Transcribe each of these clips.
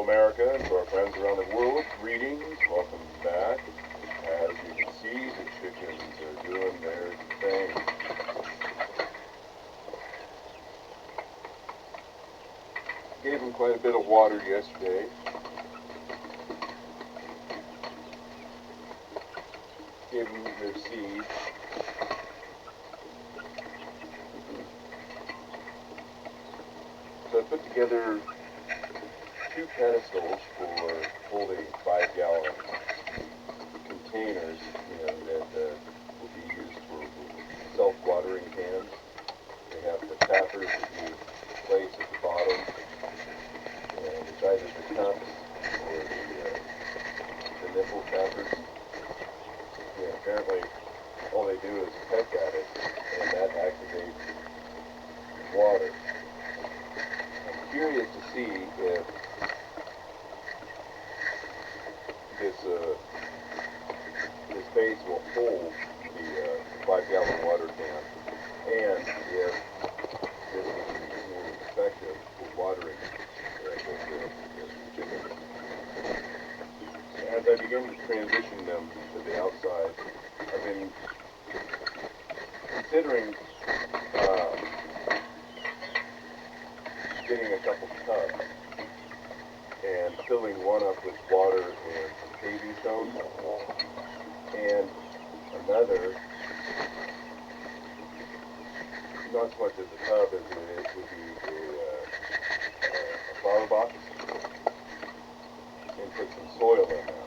America, and to our friends around the world, greetings, welcome back. As you can see, the chickens are doing their thing. Gave them quite a bit of water yesterday. Gave them their seed. So I put together 2 pedestals for holding 5-gallon containers, that will be used for self-watering cans. They have the tappers that you place at the bottom, and it's either the cups or the nipple tappers. Apparently all they do is peck at it, and that activates water. I'm curious to see if this base will hold the 5-gallon water can, and if this will be more effective for watering the chickens. As I begin to transition them to the outside, I've been considering getting a couple tubs and filling one up with water and some paving stones, and another, not so much as a tub as it would be a flower box, and put some soil in there.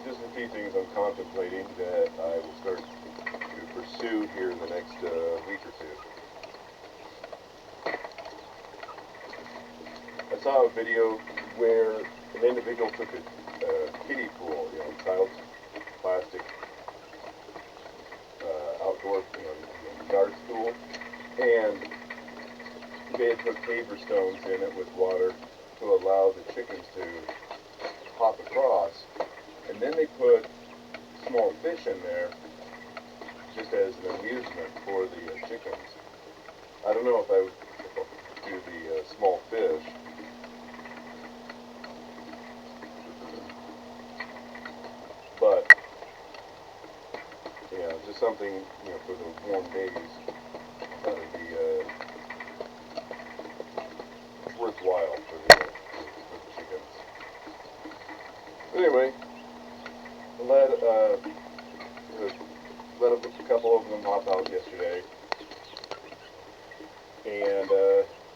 Just a few things I'm contemplating that I will start to pursue here in the next week or two. I saw a video where an individual took a kiddie pool, child's plastic outdoor yard pool, and they had put paper stones in it with water to allow the chickens to hop across, and then they put small fish in there just as an amusement for the chickens. I don't know if I would do the small fish. But, just something, for the warm days that would be worthwhile for the chickens. Anyway, let a couple of them hop out yesterday, and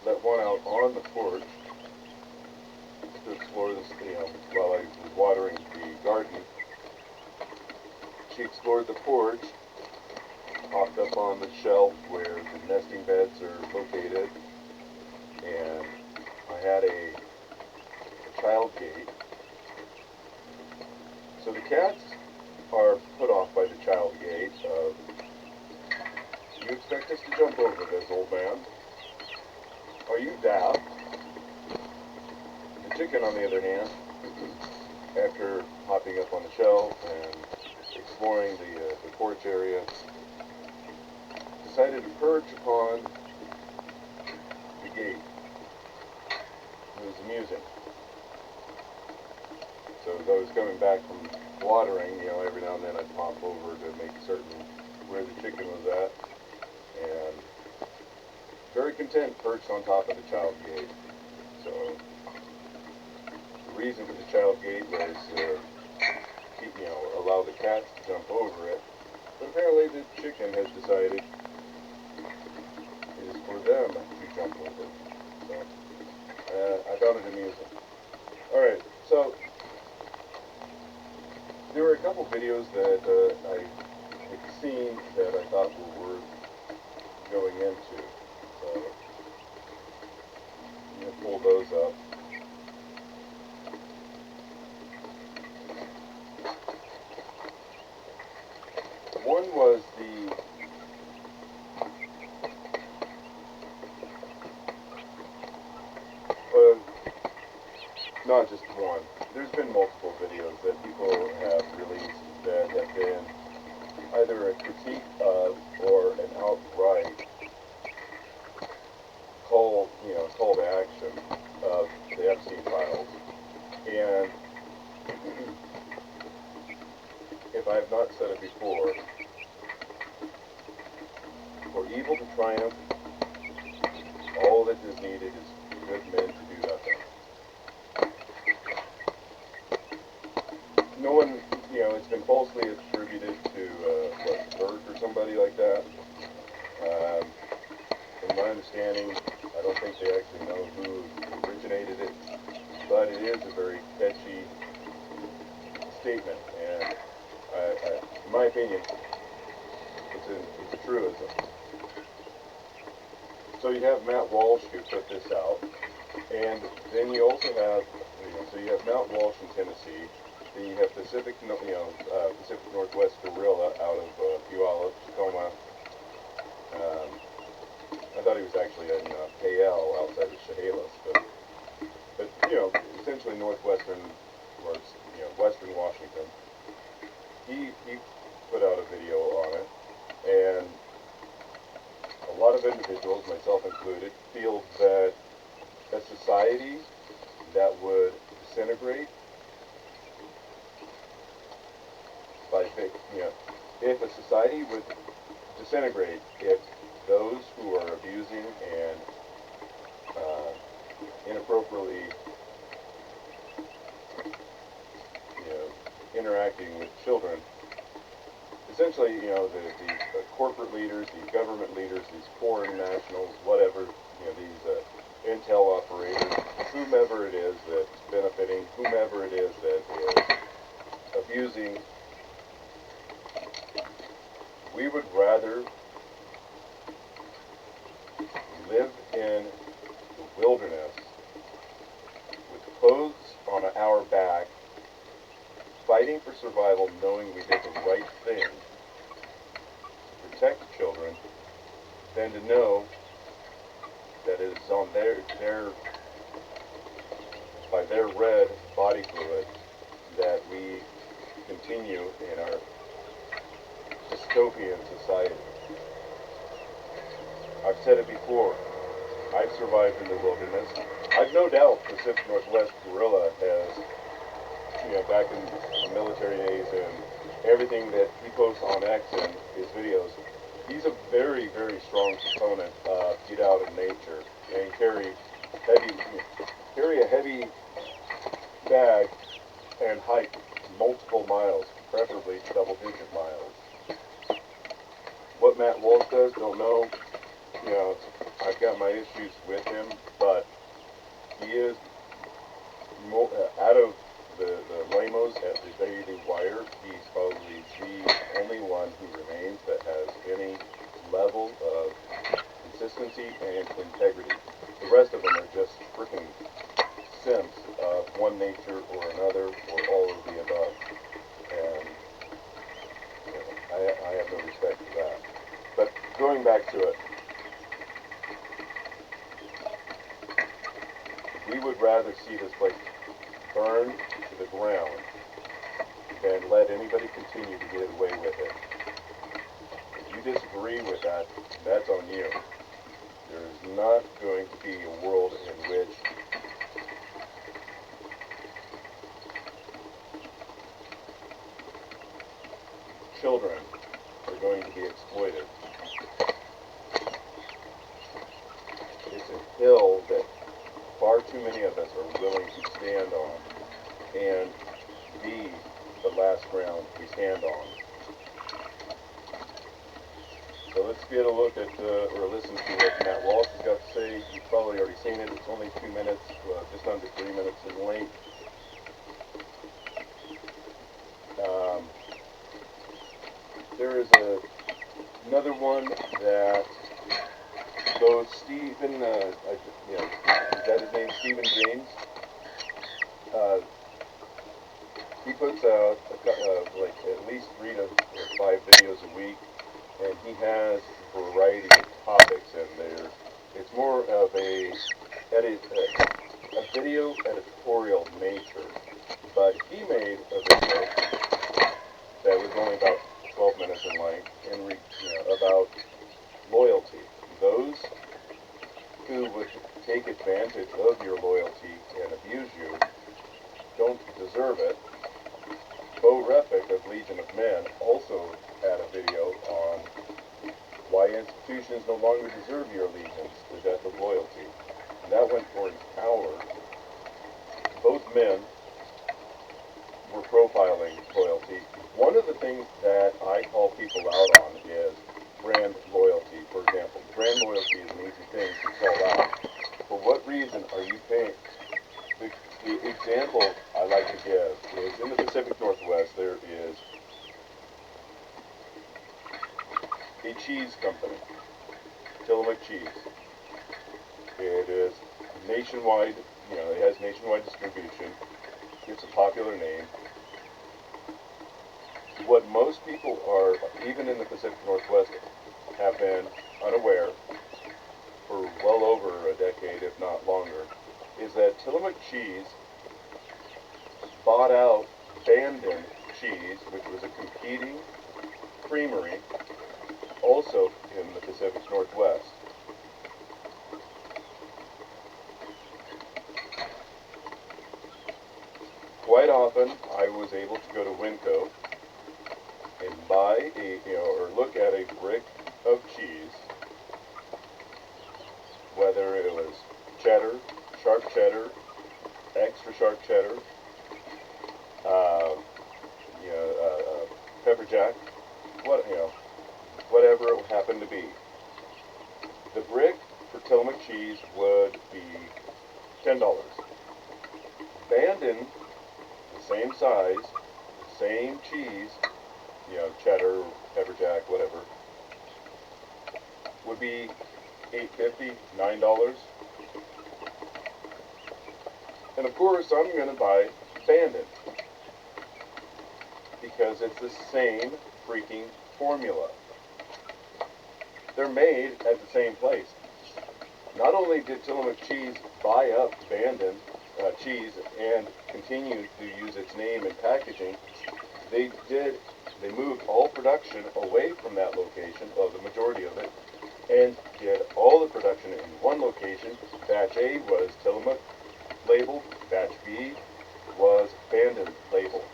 let one out on the porch to explore this, while I was watering the garden. She explored the porch, hopped up on the shelf where the nesting beds are located, and I had a child gate. So the cats are put off by the child gate of, "You expect us to jump over this, old man? Are you daft?" The chicken, on the other hand, after hopping up on the shelf and exploring the porch area, decided to perch upon the gate. It was amusing. So as I was coming back from watering, every now and then I'd pop over to make certain where the chicken was at, and very content perched on top of the child gate. So the reason for the child gate was allow the cats to jump over it, but apparently the chicken has decided it is for them to jump over. So I found it amusing. Alright, so there were a couple videos that I had seen that I thought were worth going into. So I'm going to pull those up. One was not just one. There's been multiple videos that people have released that have been either a critique of or an outright call to action of the Epstein files. And if I have not said it before, for evil to triumph, all that is needed is good men to do nothing. No one, it's been falsely attributed to, Burke or somebody like that. From my understanding, I don't think they actually know who originated it, but it is a very catchy statement, and in my opinion, it's a truism. So you have Matt Walsh who put this out, and then you also have, so you have Mount Walsh in Tennessee, then you have Pacific Northwest Gorilla out of Puyallup, Tacoma. I thought he was actually in KL outside of Chehalis, but essentially northwestern or western Washington. He put out a video on it, and a lot of individuals, myself included, feel that a society that would disintegrate if a society would disintegrate if those who are abusing and inappropriately interacting with children, essentially, the corporate leaders, these government leaders, these foreign nationals, whatever, these intel operators, whomever it is that's benefiting, whomever it is that is abusing, we would rather live in the wilderness with clothes on our back, fighting for survival, knowing we did the right thing to protect children, than to know that it is on by their red body fluid that we continue in our dystopian society. I've said it before, I've survived in the wilderness. I've no doubt Pacific Northwest Gorilla has, back in the military days and everything that he posts on X and his videos, he's a very, very strong proponent of get out in nature and carry a heavy bag and hike multiple miles, preferably double-digit miles. What Matt Walsh does, don't know. I've got my issues with him, but he is out of the lamos at the Daily Wire. He's probably the only one who remains that has any level of consistency and integrity. The rest of them are just freaking simps of one nature or another, or all of the above. And I have no respect for that. But going back to it, we would rather see this place burned to the ground than let anybody continue to get away with it. If you disagree with that, that's on you. There is not going to be a world in which children are going to be exploited. It's a hill that far too many of us are willing to stand on and be the last ground we stand on. So let's get a look at, or listen to what Matt Walsh has got to say. You've probably already seen it. It's only 2 minutes, just under 3 minutes in length. There is another one that, so Stephen, is that his name, Stephen James? He puts out like at least 3 to 5 videos a week, and he has a variety of topics in there. It's more of a video editorial nature, but he made a video that was only about 12 minutes in length, no longer deserve your allegiance, the death of loyalty. And that went for an hour. Both men were profiling loyalty. One of the things that I call people out on is brand loyalty. For example, brand loyalty is an easy thing to call out. For what reason are you paying? The example I like to give is in the Pacific Northwest there is a cheese company, Tillamook Cheese. It is nationwide, it has nationwide distribution. It's a popular name. What most people are, even in the Pacific Northwest, have been unaware for well over a decade, if not longer, is that Tillamook Cheese bought out Bandon Cheese, which was a competing creamery, also in the Pacific Northwest. Quite often, I was able to go to Winco and buy or look at a brick of cheese, whether it was cheddar, sharp cheddar, extra sharp cheddar, pepper jack, whatever it happened to be. The brick for Tillamook cheese would be $10. Bandon, the same size, same cheese, cheddar, pepper jack, whatever, would be $8.50, $9. And of course, I'm going to buy Bandon because it's the same freaking formula. They're made at the same place. Not only did Tillamook Cheese buy up Bandon cheese and continue to use its name and packaging, they moved all production away from that location, the majority of it, and did all the production in one location. Batch A was Tillamook labeled, batch B was Bandon labeled.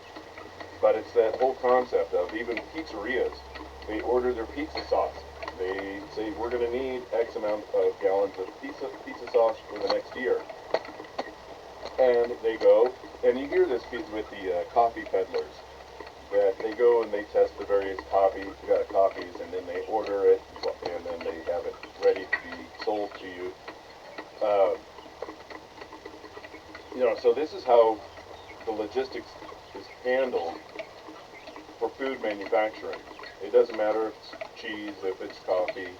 But it's that whole concept of even pizzerias, they order their pizza sauce. They say, we're going to need X amount of gallons of pizza sauce for the next year. And they go, and you hear this with the coffee peddlers, that they go and they test the various copies, and then they order it, and then they have it ready to be sold to you. So this is how the logistics is handled for food manufacturing. It doesn't matter if it's cheese, if it's coffee,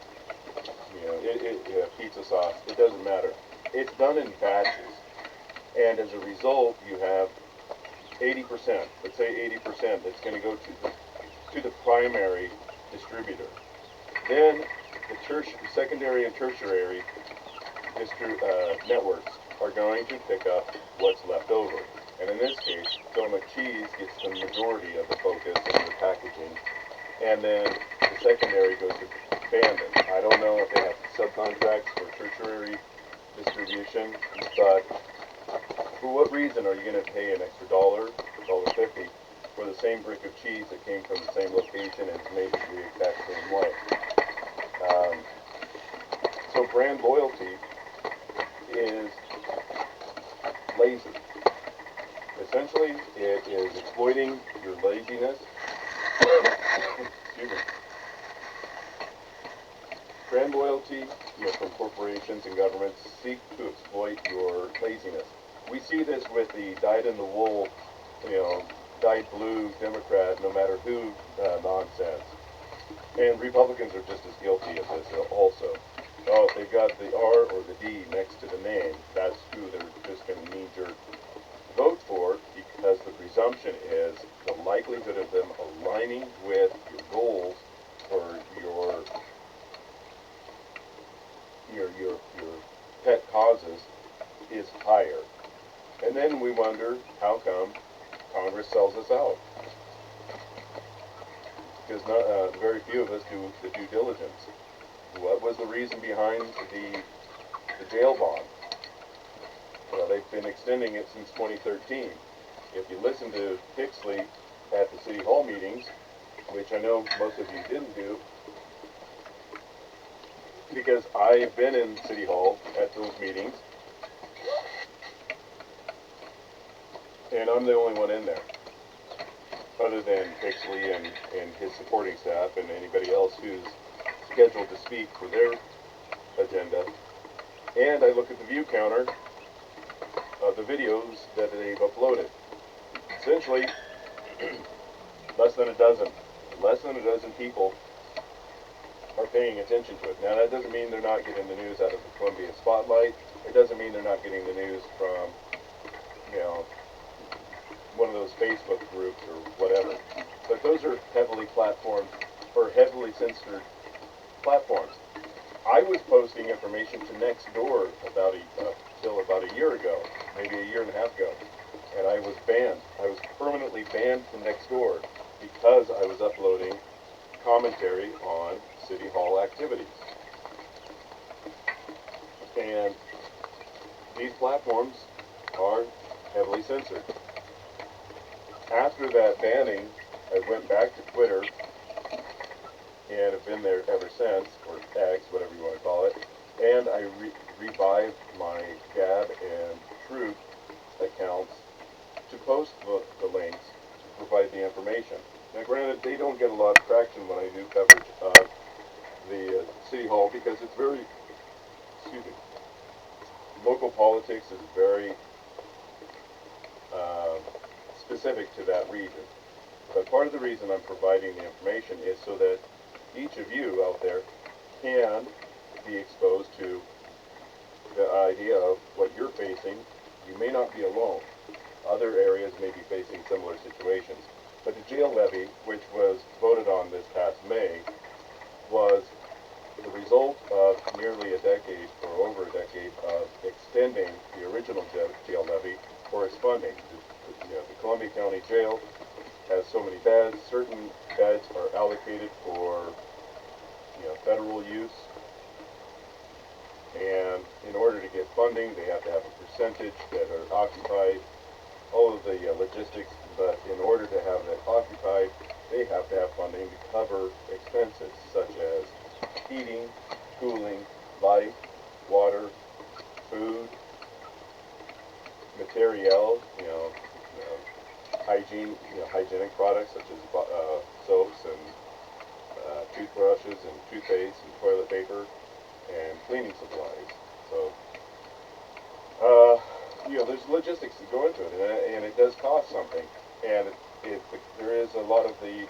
pizza sauce, it doesn't matter. It's done in batches. And as a result, you have 80%, let's say 80%, that's going to go to the primary distributor. Then the secondary and tertiary networks are going to pick up what's left over. And in this case, Tillamook Cheese gets the majority of the focus and the packaging. And then the secondary goes to Bandon. I don't know if they have subcontracts for tertiary distribution, but for what reason are you going to pay an extra $1.50 for the same brick of cheese that came from the same location and made the exact same way? So brand loyalty is lazy. Essentially, it is exploiting your laziness. Excuse me. Brand loyalty, from corporations and governments seek to exploit your laziness. We see this with the dyed-in-the-wool, dyed blue Democrat, no matter who nonsense. And Republicans are just as guilty of this also. Oh, if they've got the R or the D next to the name, that's who they're just going to knee-jerk vote for, because the presumption is the likelihood of them aligning with your goals or your pet causes is higher. And then we wonder, how come Congress sells us out? Because very few of us do the due diligence. What was the reason behind the jail bond? Well, they've been extending it since 2013. If you listen to Pixley at the City Hall meetings, which I know most of you didn't do, because I've been in City Hall at those meetings, and I'm the only one in there, other than Pixley and his supporting staff and anybody else who's scheduled to speak for their agenda. And I look at the view counter of the videos that they've uploaded. Essentially, less than a dozen people are paying attention to it. Now, that doesn't mean they're not getting the news out of the Columbia Spotlight. It doesn't mean they're not getting the news from, you know, one of those Facebook groups or whatever. But those are heavily platformed or heavily censored platforms. I was posting information to Nextdoor till about a year ago, maybe a year and a half ago, and I was banned. I was permanently banned from Nextdoor because I was uploading commentary on City Hall activities. And these platforms are heavily censored. After that banning, I went back to Twitter and have been there ever since, or X, whatever you want to call it, and I revived my Gab and Truth accounts to post the links to provide the information. Now granted, they don't get a lot of traction when I do coverage of the City Hall because it's very, local politics is very specific to that region. But part of the reason I'm providing the information is so that each of you out there can be exposed to the idea of what you're facing. You may not be alone. Other areas may be facing similar situations. But the jail levy, which was voted on this past May, was the result of nearly a decade or over a decade of extending the original jail levy for its funding. The Columbia County Jail has so many beds. Certain beds are allocated for federal use, and in order to get funding, they have to have a percentage that are occupied. All of the logistics, but in order to have that occupied, they have to have funding to cover expenses such as heating, cooling, light, water, food, material, hygienic products such as soaps and toothbrushes and toothpaste and toilet paper and cleaning supplies. So, there's logistics that go into it, and it does cost something. And there is a lot of the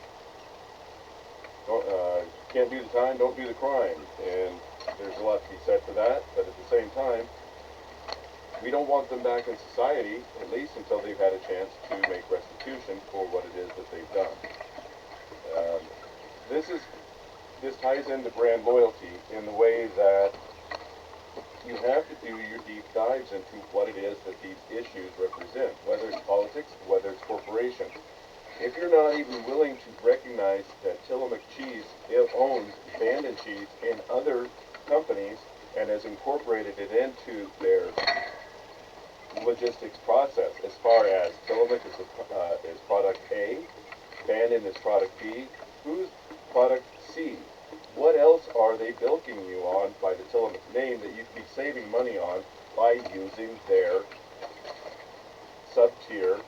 can't do the time, don't do the crime, and there's a lot to be said for that. But at the same time, we don't want them back in society, at least until they've had a chance to make restitution for what it is that they've done. This ties into brand loyalty in the way that you have to do your deep dives into what it is that these issues represent, whether it's politics, whether it's corporations. If you're not even willing to recognize that Tillamook Cheese owns Bandon Cheese and other companies and has incorporated it into their logistics process, as far as Tillamook is product A, Bandon is product B, who's product C? What else are they bilking you on by the Tillamook name that you could be saving money on by using their sub-tier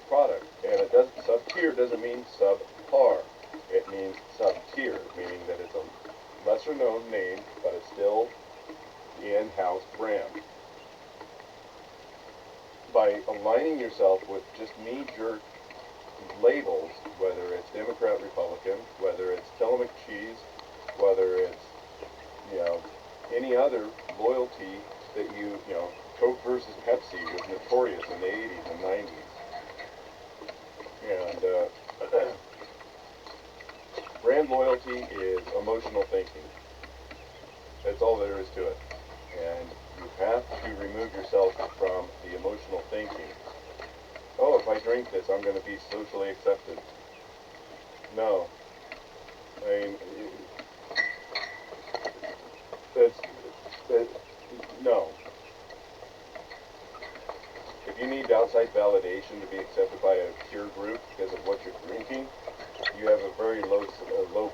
product? And sub-tier doesn't mean sub-par. It means sub-tier, meaning that it's a lesser-known name, but it's still the in-house brand. By aligning yourself with just knee-jerk labels, whether it's Democrat, Republican, whether it's Tillamook Cheese, whether it's, any other loyalty that Coke versus Pepsi was notorious in the 80s and 90s. And brand loyalty is emotional thinking. That's all there is to it. And you have to remove yourself from the emotional thinking. Oh, if I drink this, I'm going to be socially accepted. No. No. If you need outside validation to be accepted by a peer group because of what you're drinking, you have a very low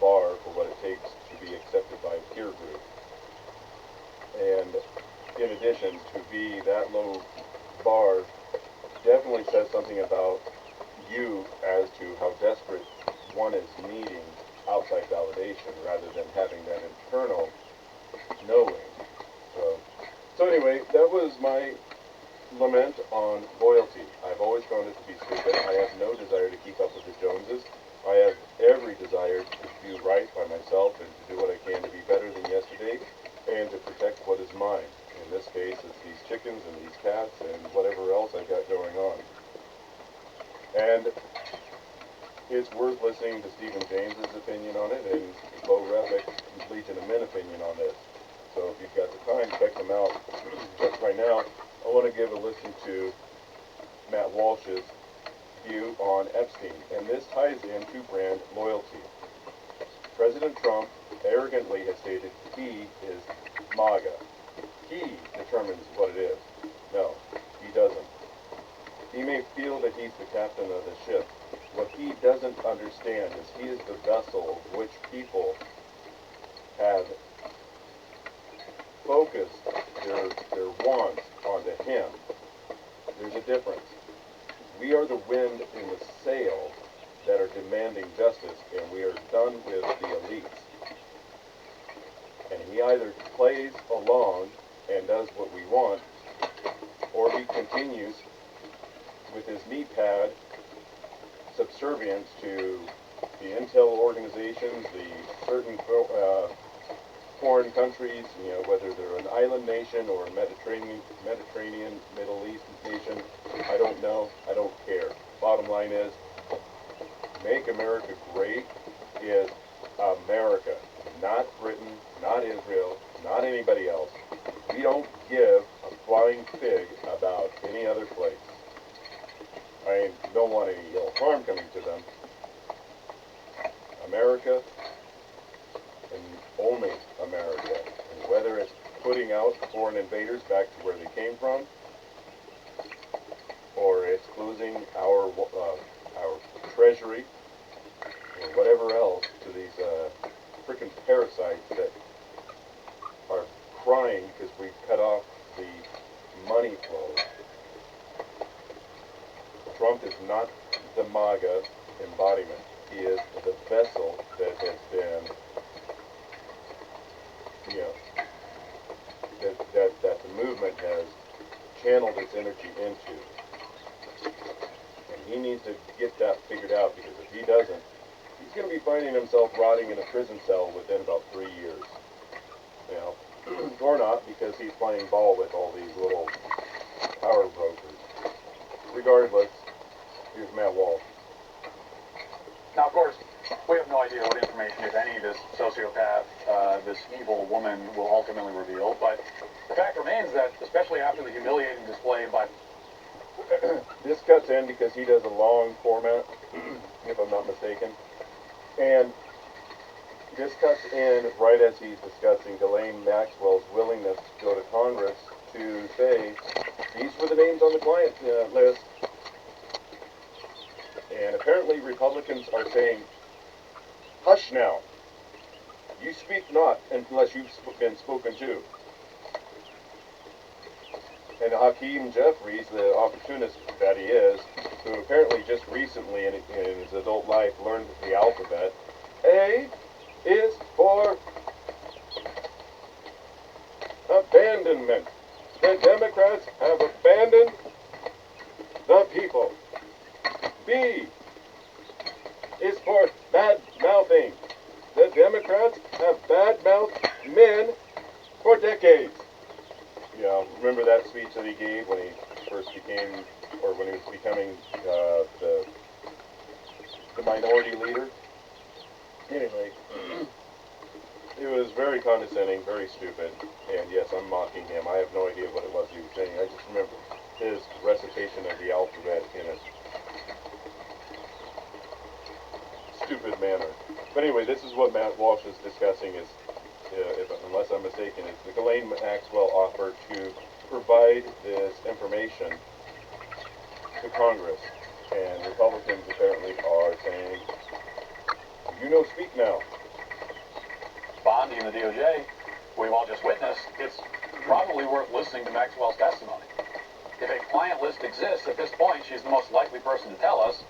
bar for what it takes to be accepted by a peer group. And in addition, to be that low bar definitely says something about you as to how desperate one is needing outside validation rather than having that internal knowing. So anyway, that was my lament on loyalty. I've always found it to be stupid. I have no desire to keep up with the Joneses. I have every desire to do right by myself and to do what I can to be better than yesterday and to protect what is mine. In this case, it's these chickens and these cats and whatever else I got going on. And it's worth listening to Stephen James's opinion on it and Bo Revick's Legion of Men opinion on this. So if you've got the time, check them out. But right now, I want to give a listen to Matt Walsh's view on Epstein. And this ties into brand loyalty. President Trump arrogantly has stated he is MAGA. He determines what it is. No, he doesn't. He may feel that he's the captain of the ship. What he doesn't understand is he is the vessel of which people have focused their wants onto him. There's a difference. We are the wind in the sail that are demanding justice, and we are done with the elites. And he either plays along and does what we want, or he continues with his knee pad subservience to the intel organizations, the certain foreign countries, whether they're an island nation or a Mediterranean, Middle East nation. I don't know. I don't care. Bottom line is, Make America Great is America, not Britain, not Israel, not anybody else. We don't give a flying fig about any other place. I don't want any ill harm coming to them. America, and only America. And whether it's putting out foreign invaders back to where they came from, or it's losing our treasury, or whatever else to these freaking parasites that are crying because we've cut off the money flow. Trump is not the MAGA embodiment. He is the vessel that has been, that the movement has channeled its energy into. And he needs to get that figured out, because if he doesn't, he's going to be finding himself rotting in a prison cell within about 3 years. Or not, because he's playing ball with all these little power brokers. Regardless, here's Matt Walsh. Now, of course, we have no idea what information, if any, this sociopath, this evil woman will ultimately reveal, but the fact remains that, especially after the humiliating display by... This cuts in because he does a long format, if I'm not mistaken, and this cuts in right as he's discussing Ghislaine Maxwell's willingness to go to Congress to say, these were the names on the client list. And apparently Republicans are saying, hush now. You speak not unless you've been spoken to. And Hakeem Jeffries, the opportunist that he is, who apparently just recently in his adult life learned the alphabet, A is for abandonment. The Democrats have abandoned the people. B is for bad-mouthing. The Democrats have bad-mouthed men for decades. Remember that speech that he gave when he first became, or when he was becoming the minority leader? Anyway, it was very condescending, very stupid, and yes, I'm mocking him. I have no idea what it was he was saying. I just remember his recitation of the alphabet in a stupid manner. But anyway, this is what Matt Walsh is discussing, is, unless I'm mistaken, is the Ghislaine Maxwell offer to provide this information to Congress. And Republicans apparently are saying, speak now. Bondi and the DOJ, we've all just witnessed, it's probably worth listening to Maxwell's testimony. If a client list exists, at this point, she's the most likely person to tell us.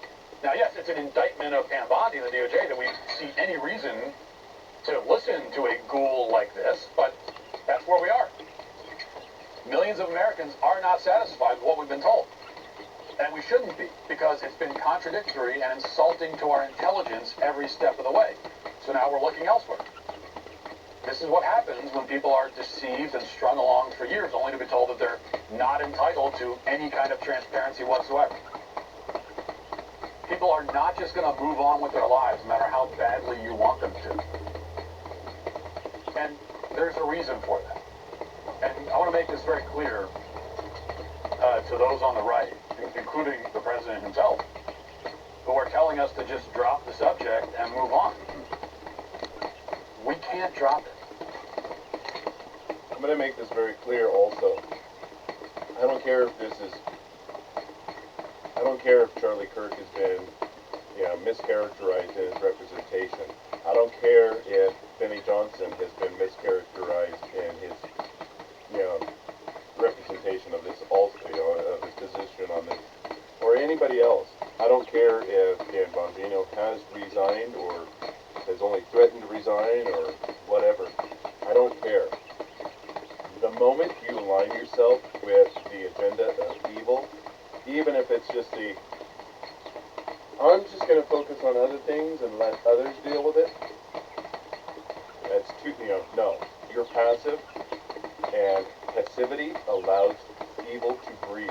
Now, yes, it's an indictment of Pam Bondi and the DOJ that we see any reason to listen to a ghoul like this, but that's where we are. Millions of Americans are not satisfied with what we've been told. And we shouldn't be, because it's been contradictory and insulting to our intelligence every step of the way. So now we're looking elsewhere. This is what happens when people are deceived and strung along for years, only to be told that they're not entitled to any kind of transparency whatsoever. People are not just going to move on with their lives, no matter how badly you want them to. And there's a reason for that. And I want to make this very clear to those on the right, including the president himself, who are telling us to just drop the subject and move on. We can't drop it. I'm going to make this very clear also. I don't care if Charlie Kirk has been, mischaracterized in his representation. I don't care if Benny Johnson has been mischaracterized in his, representation of this of his position on this, or anybody else. I don't care if Dan Bongino has resigned or has only threatened to resign or whatever. I don't care. The moment you align yourself with the agenda of evil, even if it's just I'm just going to focus on other things and let others deal with it, that's too, no. You're passive, and passivity allows evil to breed.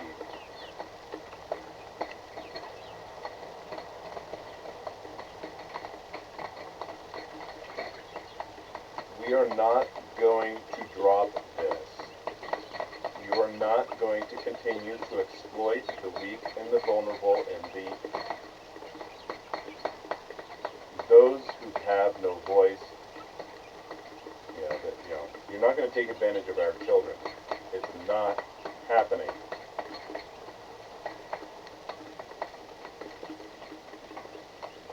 We are not going to drop this. You are not going to continue to exploit the weak and the vulnerable and those who have no voice. You're not going to take advantage of our children. It's not happening.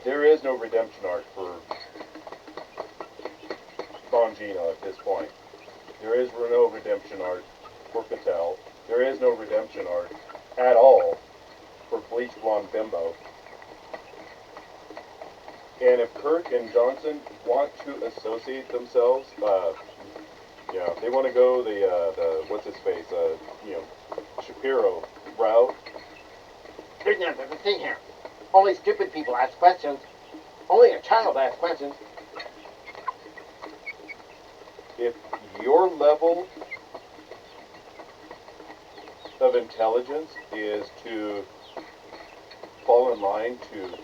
There is no redemption arc for Bongino at this point. There is no redemption arc for Patel. There is no redemption arc at all for Bleach Blonde Bimbo. And if Kirk and Johnson want to associate themselves, they want to go the what's his face, Shapiro route. There's nothing to see here. Only stupid people ask questions. Only a child asks questions. If your level of intelligence is to fall in line to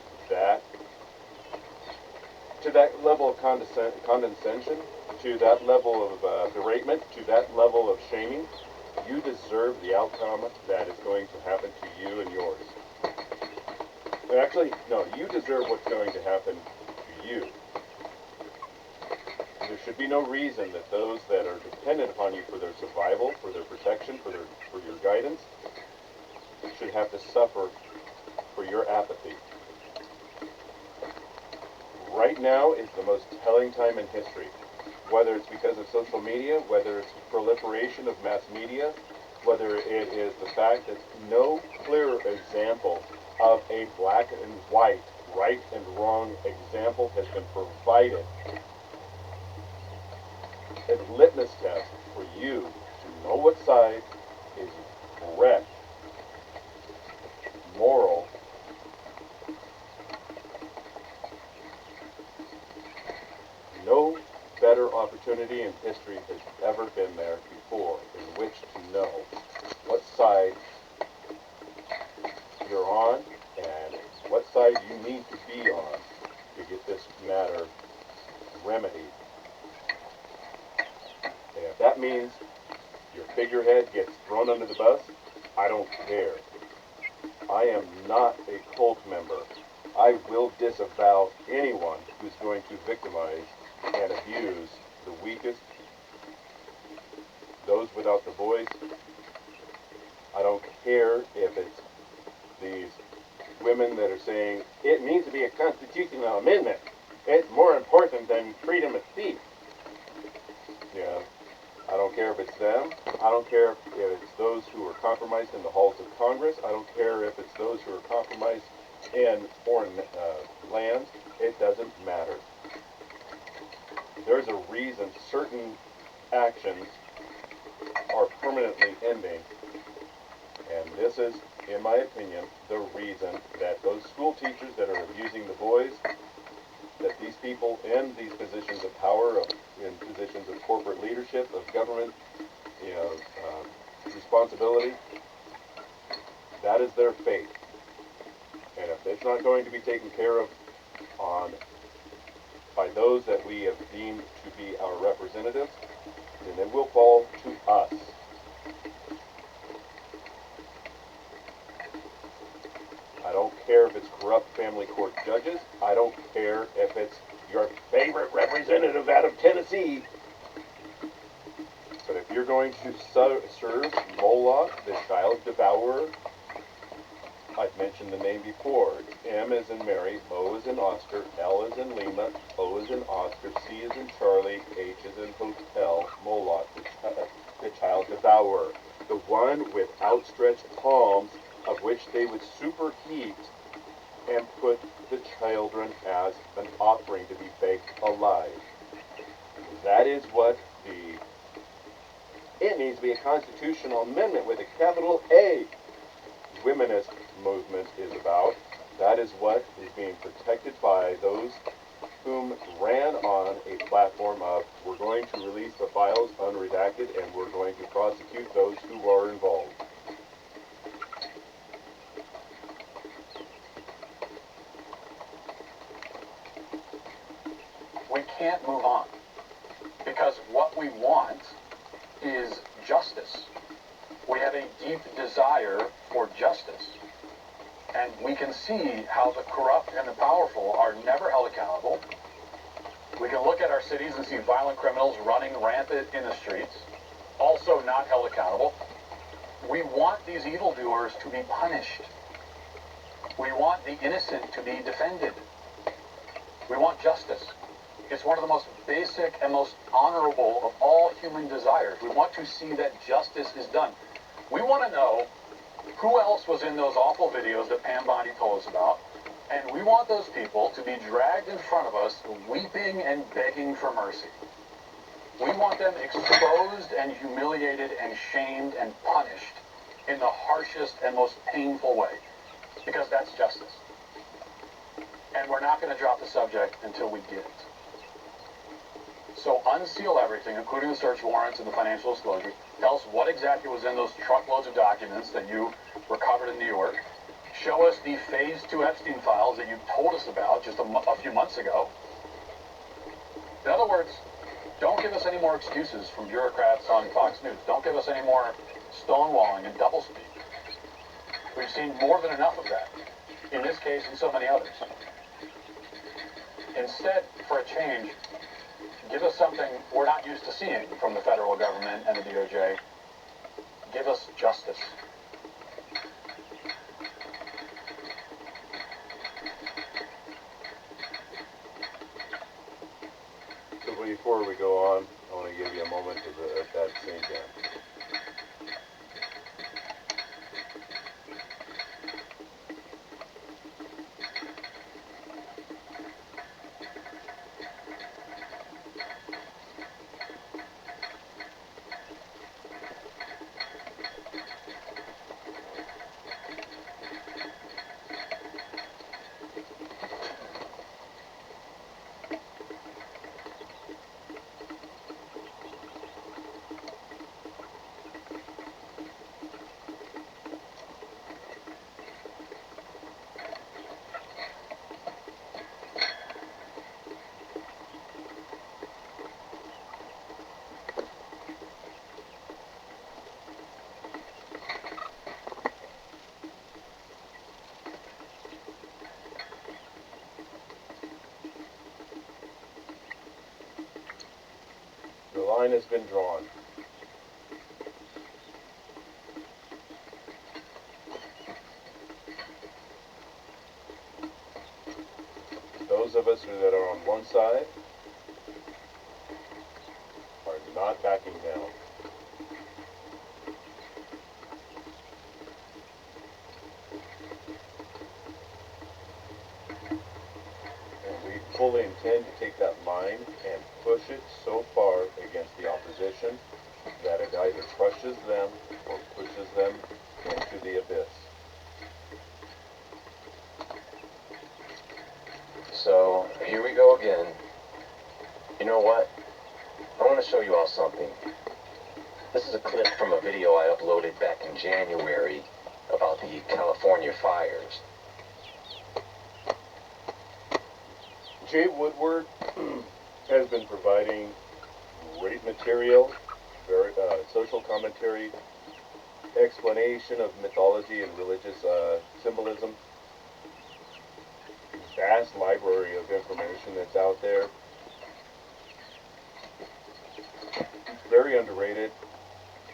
that level of condescension, to that level of beratement, to that level of shaming, you deserve the outcome that is going to happen to you and yours. Actually, no, you deserve what's going to happen to you. There should be no reason that those that are dependent upon you for their survival, for their protection, for your guidance, should have to suffer for your apathy. Right now is the most telling time in history. Whether it's because of social media, whether it's proliferation of mass media, whether it is the fact that no clearer example of a black and white, right and wrong example has been provided. A litmus test for you to know what side is correct, moral, no better opportunity in history has ever been there before in which to know what side you're on and what side you need to be on to get this matter remedied. And if that means your figurehead gets thrown under the bus, I don't care. I am not a cult member. I will disavow anyone who's going to victimize and abuse the weakest, those without the voice. I don't care if it's these women that are saying it needs to be a constitutional amendment. It's more important than freedom of speech. I don't care if it's them. I don't care if it's those who are compromised in the halls of Congress. I don't care if it's those who are compromised in foreign lands. It doesn't matter. There's a reason certain actions are permanently ending, and this is, in my opinion, the reason that those school teachers that are abusing the boys, that these people in these positions of power, in positions of corporate leadership, of government, responsibility, that is their fate. And if it's not going to be taken care of by those that we have deemed to be our representatives, then it will fall to us. I don't care if it's corrupt family court judges. I don't care if it's your favorite representative out of Tennessee. But if you're going to serve Moloch, the child devourer, I've mentioned the name before. It's M as in Mary, O as in Oscar, L as in Lima, O as in Oscar, C as in Charlie, H as in Hotel, Moloch, the child devourer. The one with outstretched palms, of which they would superheat and put the children as an offering to be baked alive. That is what it needs to be a constitutional amendment with a capital A. Womanist movement is about. That is what is being protected by those whom ran on a platform of, we're going to release the files unredacted and we're going to prosecute those who are involved. We can't move on because what we want is justice. We have a deep desire for justice. And we can see how the corrupt and the powerful are never held accountable. We can look at our cities and see violent criminals running rampant in the streets, also not held accountable. We want these evildoers to be punished. We want the innocent to be defended. We want justice. It's one of the most basic and most honorable of all human desires. We want to see that justice is done. We want to know who else was in those awful videos that Pam Bondi told us about, and we want those people to be dragged in front of us, weeping and begging for mercy. We want them exposed and humiliated and shamed and punished in the harshest and most painful way, because that's justice. And we're not going to drop the subject until we get it. So unseal everything, including the search warrants and the financial disclosures. Tell us what exactly was in those truckloads of documents that you recovered in New York. Show us the Phase 2 Epstein files that you told us about just a few months ago. In other words, don't give us any more excuses from bureaucrats on Fox News. Don't give us any more stonewalling and doublespeak. We've seen more than enough of that, in this case and so many others. Instead, for a change, give us something we're not used to seeing from the federal government and the DOJ. Give us justice. So before we go on, I want to give you a moment to let that sink in. The line has been drawn. Those of us that are on one side are not backing down. line and push it so far against the opposition that it either crushes them or pushes them into the abyss. So, here we go again. You know what? I want to show you all something. This is a clip from a video I uploaded back in January about the California fires. Jay Woodward has been providing great material, very social commentary, explanation of mythology and religious symbolism, vast library of information that's out there. Very underrated.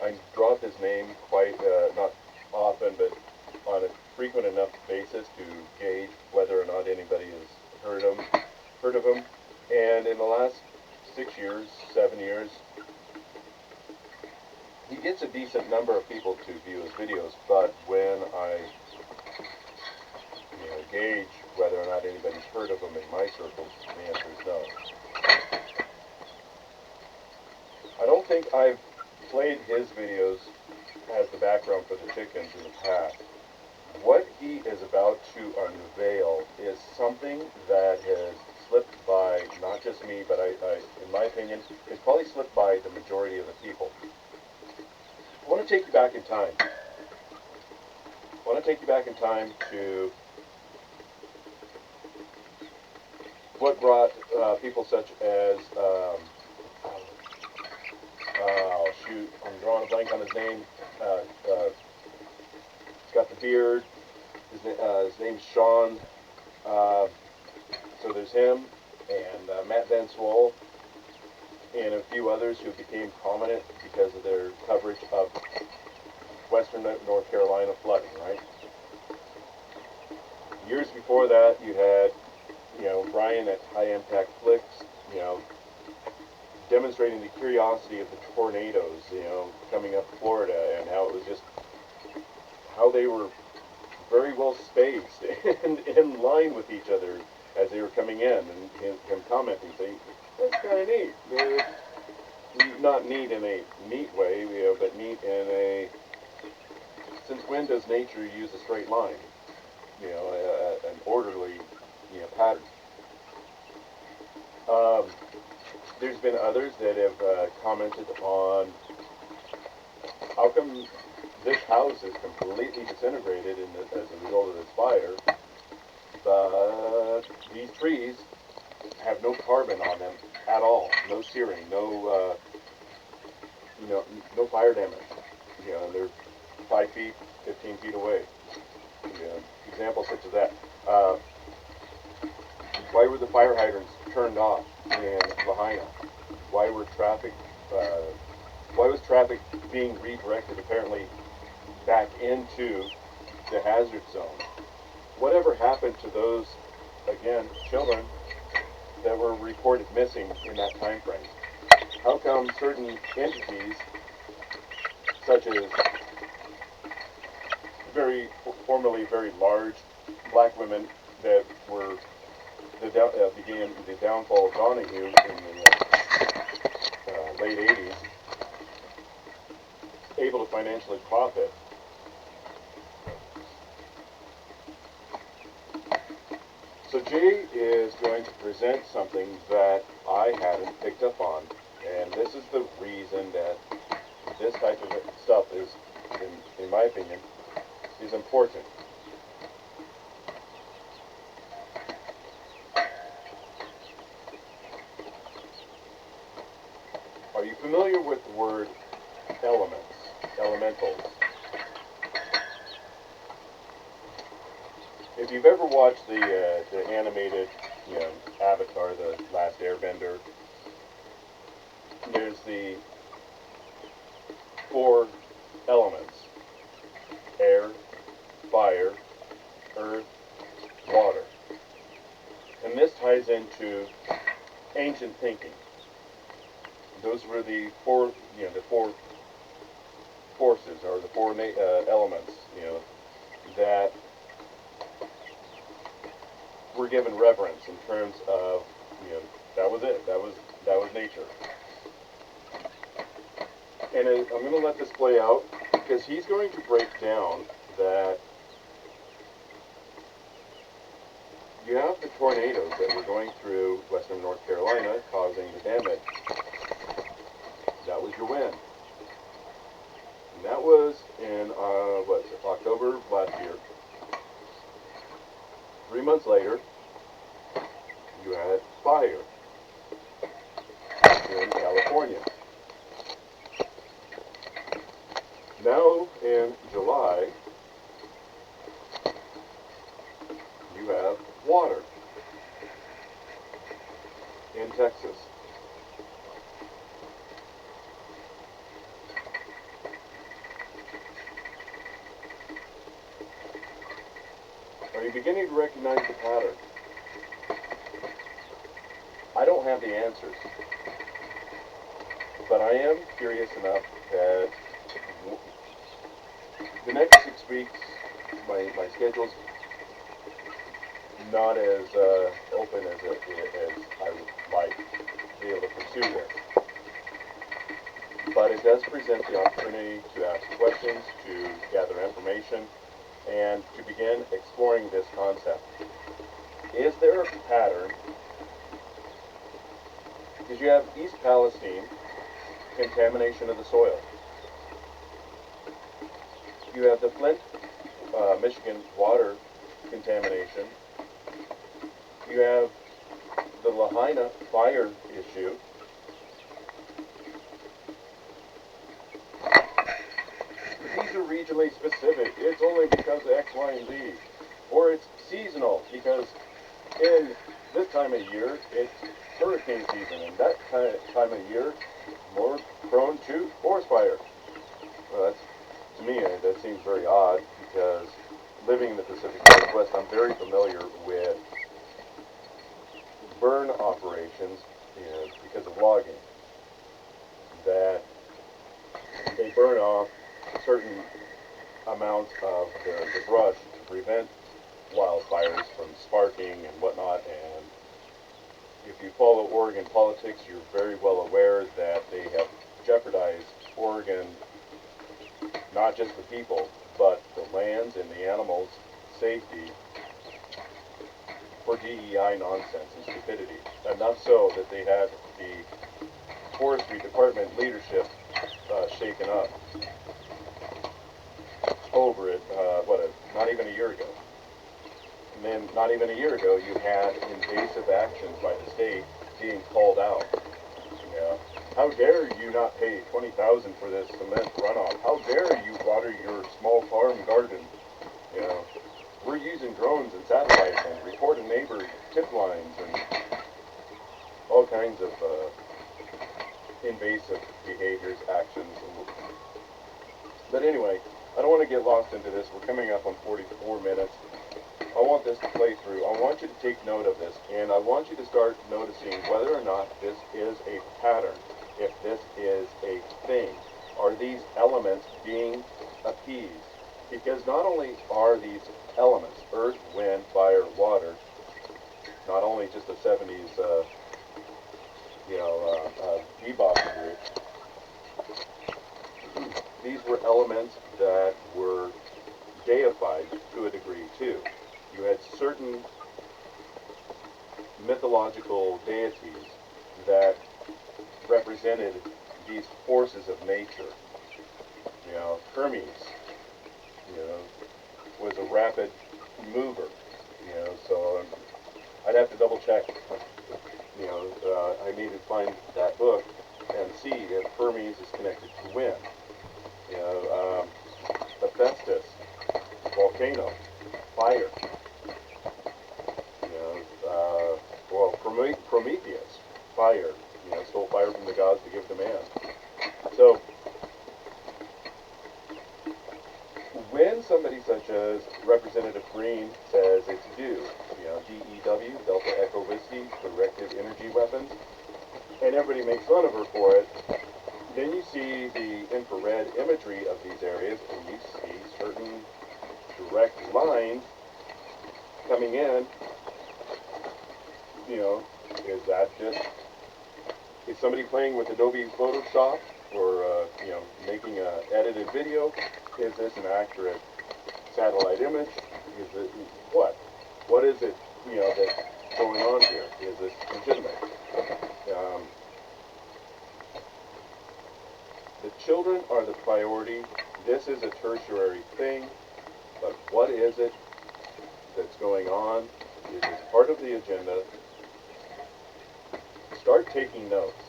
I drop his name quite, not often, but on a frequent enough basis to gauge whether or not anybody has heard of him. And in the last 6 years, 7 years, he gets a decent number of people to view his videos, but when I gauge whether or not anybody's heard of him in my circles, the answer is no. I don't think I've played his videos as the background for the chickens in the past. What he is about to unveil is something that has slipped by not just me, but in my opinion, it's probably slipped by the majority of the people. I want to take you back in time. I want to take you back in time to what brought people such as, I'm drawing a blank on his name. He's got the beard. His name's Sean. So there's him and Matt Van Swole and a few others who became prominent because of their coverage of Western North Carolina flooding, right? Years before that, you had, Brian at High Impact Flicks, demonstrating the curiosity of the tornadoes, coming up Florida, and how it was just, how they were very well spaced and in line with each other as they were coming in, and him commenting, saying, that's kind of neat. Not neat in a neat way, but neat in a, since when does nature use a straight line? An orderly, pattern. There's been others that have commented on how come this house is completely disintegrated as a result of this fire, but these trees have no carbon on them at all, no searing, no fire damage. They're 5 feet, 15 feet away. Examples such as that. Why were the fire hydrants turned off in Lahaina? Why was traffic being redirected apparently back into the hazard zone? Whatever happened to those, again, children that were reported missing in that time frame? How come certain entities, such as formerly very large black women that were began the downfall of Donahue in the late 80s, able to financially profit? So Jay is going to present something that I hadn't picked up on, and this is the reason that this type of stuff is, in my opinion, is important. Are you familiar with the word elements, elementals? If you've ever watched the animated, Avatar, The Last Airbender, there's the 4 elements: air, fire, earth, water. And this ties into ancient thinking. Those were the 4 forces, or the 4 elements, that were given reverence in terms of, That was it. That was nature. And I'm going to let this play out because he's going to break down that you have the tornadoes that were going through western North Carolina causing the damage. That was your wind. And that was in, October of last year. 3 months later, you had fire in California. Now in July, you have water in Texas. Are you beginning to recognize the pattern? I don't have the answers, but I am curious enough that the next 6 weeks, my schedule's not as open as I would like to be able to pursue this. But it does present the opportunity to ask questions, to gather information, and to begin exploring this concept. Is there a pattern? Because you have East Palestine, contamination of the soil. You have the Flint, Michigan water contamination. You have the Lahaina fire issue. These are regionally specific. It's only because of X, Y, and Z. Or it's seasonal, because in this time of year, it's hurricane season, and that time of year, more prone to forest fire. Well, to me, that seems very odd, because living in the Pacific Northwest, I'm very familiar with burn operations, because of logging, that they burn off certain amounts of the brush to prevent wildfires from sparking and whatnot. And if you follow Oregon politics, you're very well aware that they have jeopardized Oregon, not just the people, but the lands and the animals' safety for DEI nonsense and stupidity. Enough so that they had the forestry department leadership shaken up over it, not even a year ago. And then not even a year ago, you had invasive actions by the state being called out. How dare you not pay $20,000 for this cement runoff? How dare you water your small farm garden? We're using drones and satellites and recording neighbor tip lines and all kinds of invasive behaviors, actions. But anyway, I don't want to get lost into this. We're coming up on 44 minutes. I want this to play through. I want you to take note of this, and I want you to start noticing whether or not this is a pattern, if this is a thing. Are these elements being appeased? Because not only are these elements, earth, wind, fire, water, not only just a 70s, bebop group, these were elements that were deified to a degree too. You had certain mythological deities that represented these forces of nature. Hermes, was a rapid mover. So I'd have to double check. I need to find that book and see if Hermes is connected to wind. Hephaestus, volcano, fire. Prometheus, fire. Stole fire from the gods to give to man. So when somebody such as Representative Green says it's DEW, DEW, Delta Echo Whiskey, directed energy weapons, and everybody makes fun of her for it, then you see the infrared imagery of these areas, and you see certain direct lines coming in, Is that just, is somebody playing with Adobe Photoshop or, making a edited video? Is this an accurate satellite image? Is it, what? What is it, that's going on here? Is this legitimate? The children are the priority. This is a tertiary thing, but what is it that's going on? Is it part of the agenda? Start taking notes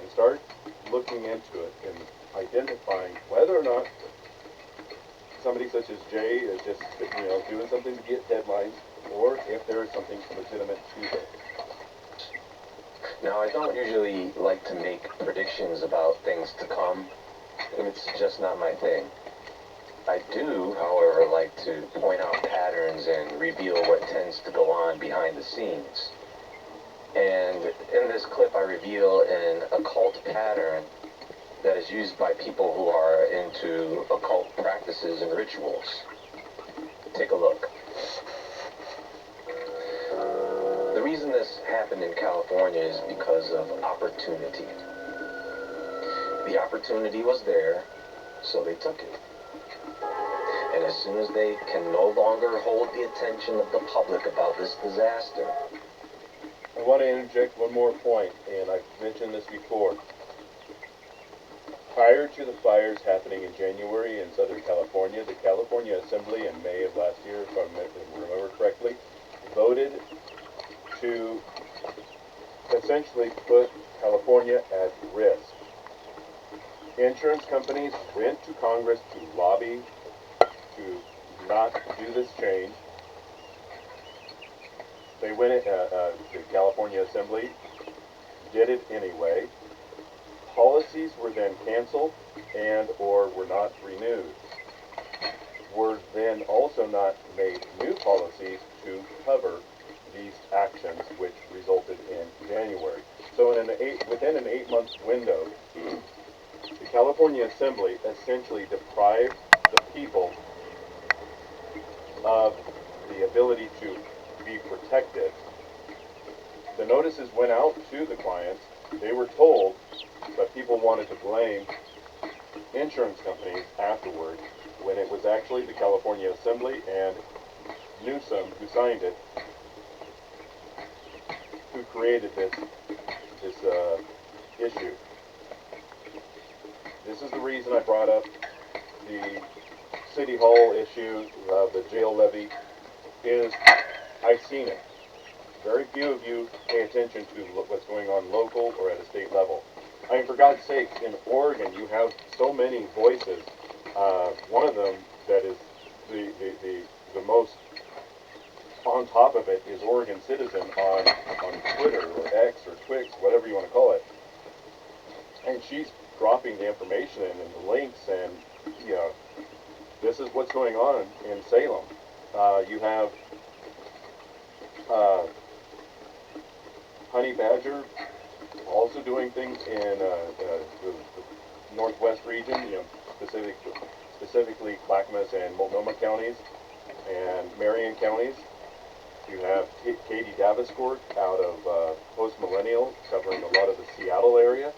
and start looking into it and identifying whether or not somebody such as Jay is just, doing something to get headlines, or if there is something legitimate to it. Now, I don't usually like to make predictions about things to come. It's just not my thing. I do, however, like to point out patterns and reveal what tends to go on behind the scenes. And in this clip, I reveal an occult pattern that is used by people who are into occult practices and rituals. Take a look. The reason this happened in California is because of opportunity. The opportunity was there, so they took it. And as soon as they can no longer hold the attention of the public about this disaster. I want to interject one more point, and I've mentioned this before. Prior to the fires happening in January in Southern California, the California Assembly in May of last year, if I remember correctly, voted to essentially put California at risk. Insurance companies went to Congress to lobby to not do this change. They went, the California Assembly did it anyway. Policies were then canceled and or were not renewed. Were then also not made new policies to cover these actions, which resulted in January. So within an 8-month window, the California Assembly essentially deprived the people of the ability to be protected. The notices went out to the clients. They were told, but people wanted to blame insurance companies afterward, when it was actually the California Assembly and Newsom who signed it, who created this issue. This is the reason I brought up the City Hall issue of the jail levy, is I've seen it. Very few of you pay attention to what's going on local or at a state level. I mean, for God's sake, in Oregon, you have so many voices. One of them that is the most on top of it is Oregon Citizen on Twitter or X or Twix, whatever you want to call it. And she's dropping the information and the links, and this is what's going on in Salem. You have Honey Badger also doing things in the northwest region, specifically Clackamas and Multnomah counties and Marion counties. You have Katie Daviscourt out of Post Millennial covering a lot of the Seattle area.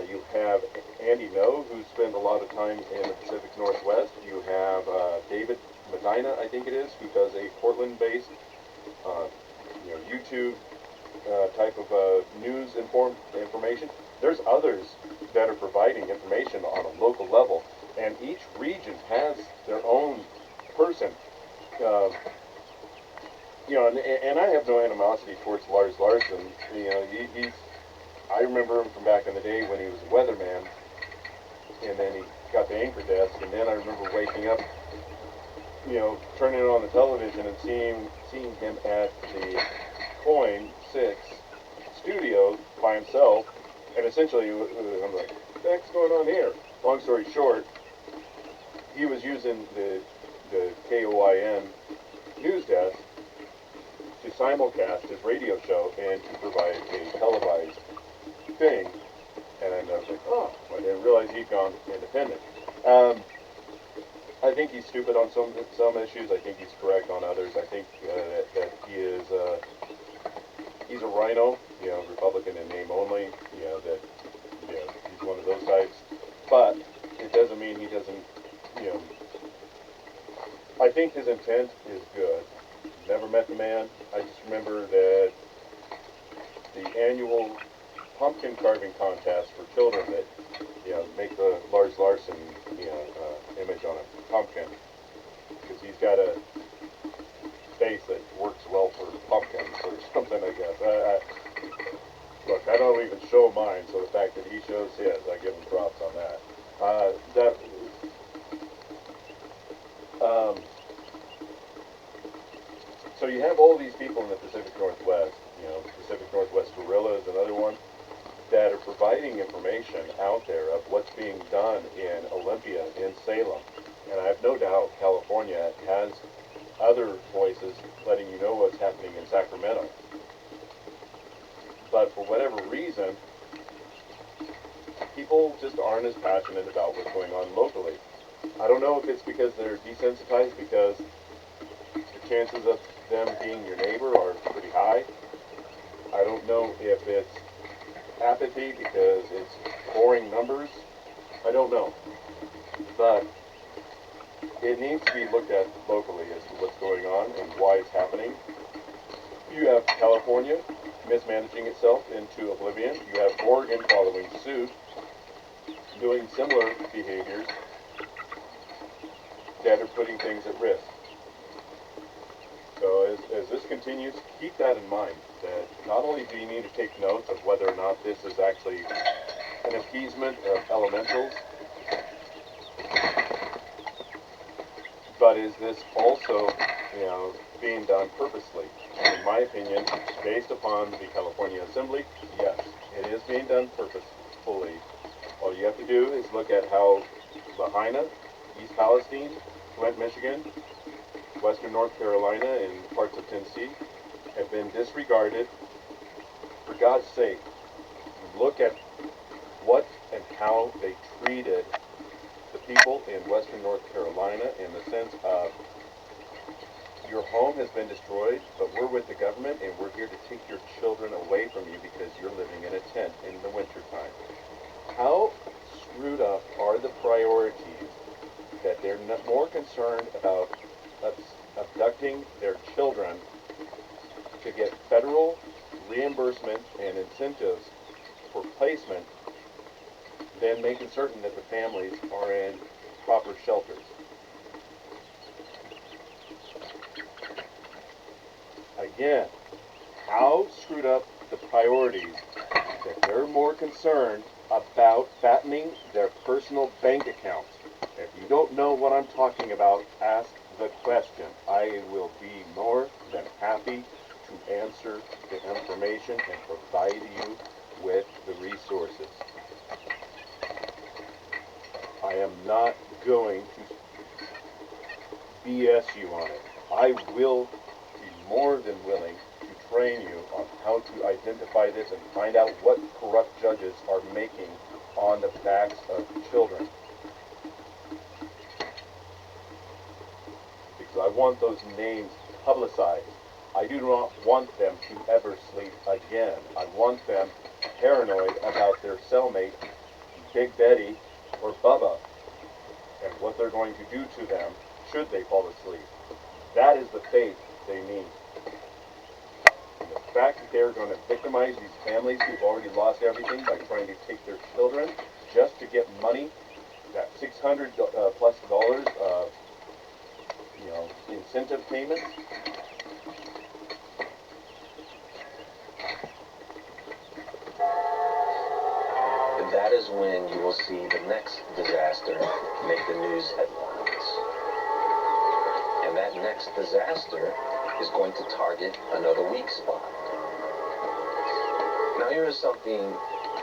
You have Andy No, who spent a lot of time in the Pacific Northwest. You have David Medina, I think it is, who does a Portland-based, YouTube type of news information. There's others that are providing information on a local level, and each region has their own person. And I have no animosity towards Lars Larson. He's. I remember him from back in the day when he was a weatherman, and then he got the anchor desk, and then I remember waking up, turning it on the television and seeing him at the Coin 6 studio by himself, and essentially I'm like, what the heck's going on here? Long story short, he was using the KOIN news desk to simulcast his radio show and to provide a televised thing, and I was like, oh, I didn't realize he'd gone independent. I think he's stupid on some issues. I think he's correct on others. I think that he is he's a rhino, Republican in name only, that, he's one of those types. But it doesn't mean he doesn't, I think his intent is good. Never met the man. I just remember that the annual pumpkin carving contest for children that, make the Lars Larson, image on a pumpkin, because he's got a face that works well for pumpkins or something, I guess. Look, I don't even show mine, so the fact that he shows his, I give him props on that. So you have all these people in the Pacific Northwest, Pacific Northwest Gorilla is another one, that are providing information out there of what's being done in Olympia, in Salem. And I have no doubt California has other voices letting you know what's happening in Sacramento. But for whatever reason, people just aren't as passionate about what's going on locally. I don't know if it's because they're desensitized, because the chances of them being your neighbor are pretty high. I don't know if it's apathy because it's boring numbers. I don't know. But it needs to be looked at locally as to what's going on and why it's happening. You have California mismanaging itself into oblivion. You have Oregon following suit, doing similar behaviors that are putting things at risk. So as this continues, keep that in mind, that not only do you need to take notes of whether or not this is actually an appeasement of elementals, but is this also, being done purposely? And in my opinion, based upon the California Assembly, yes, it is being done purposefully. All you have to do is look at how Lahaina, East Palestine, Flint, Michigan, Western North Carolina, and parts of Tennessee have been disregarded. For God's sake, look at what and how they treated the people in Western North Carolina, in the sense of, your home has been destroyed, but we're with the government and we're here to take your children away from you because you're living in a tent in the wintertime. How screwed up are the priorities that they're more concerned about abducting their children to get federal reimbursement and incentives for placement than making certain that the families are in proper shelters? Again, how screwed up the priorities that they're more concerned about fattening their personal bank accounts. If you don't know what I'm talking about, ask the question. I will be more than happy to answer the information and provide you with the resources. I am not going to BS you on it. I will be more than willing to train you on how to identify this and find out what corrupt judges are making on the backs of children. Because I want those names publicized. I do not want them to ever sleep again. I want them paranoid about their cellmate, Big Betty or Bubba, and what they're going to do to them should they fall asleep. That is the faith they need. And the fact that they're going to victimize these families who've already lost everything by trying to take their children just to get money, that $600 plus of incentive payments. That is when you will see the next disaster make the news headlines. And that next disaster is going to target another weak spot. Now here is something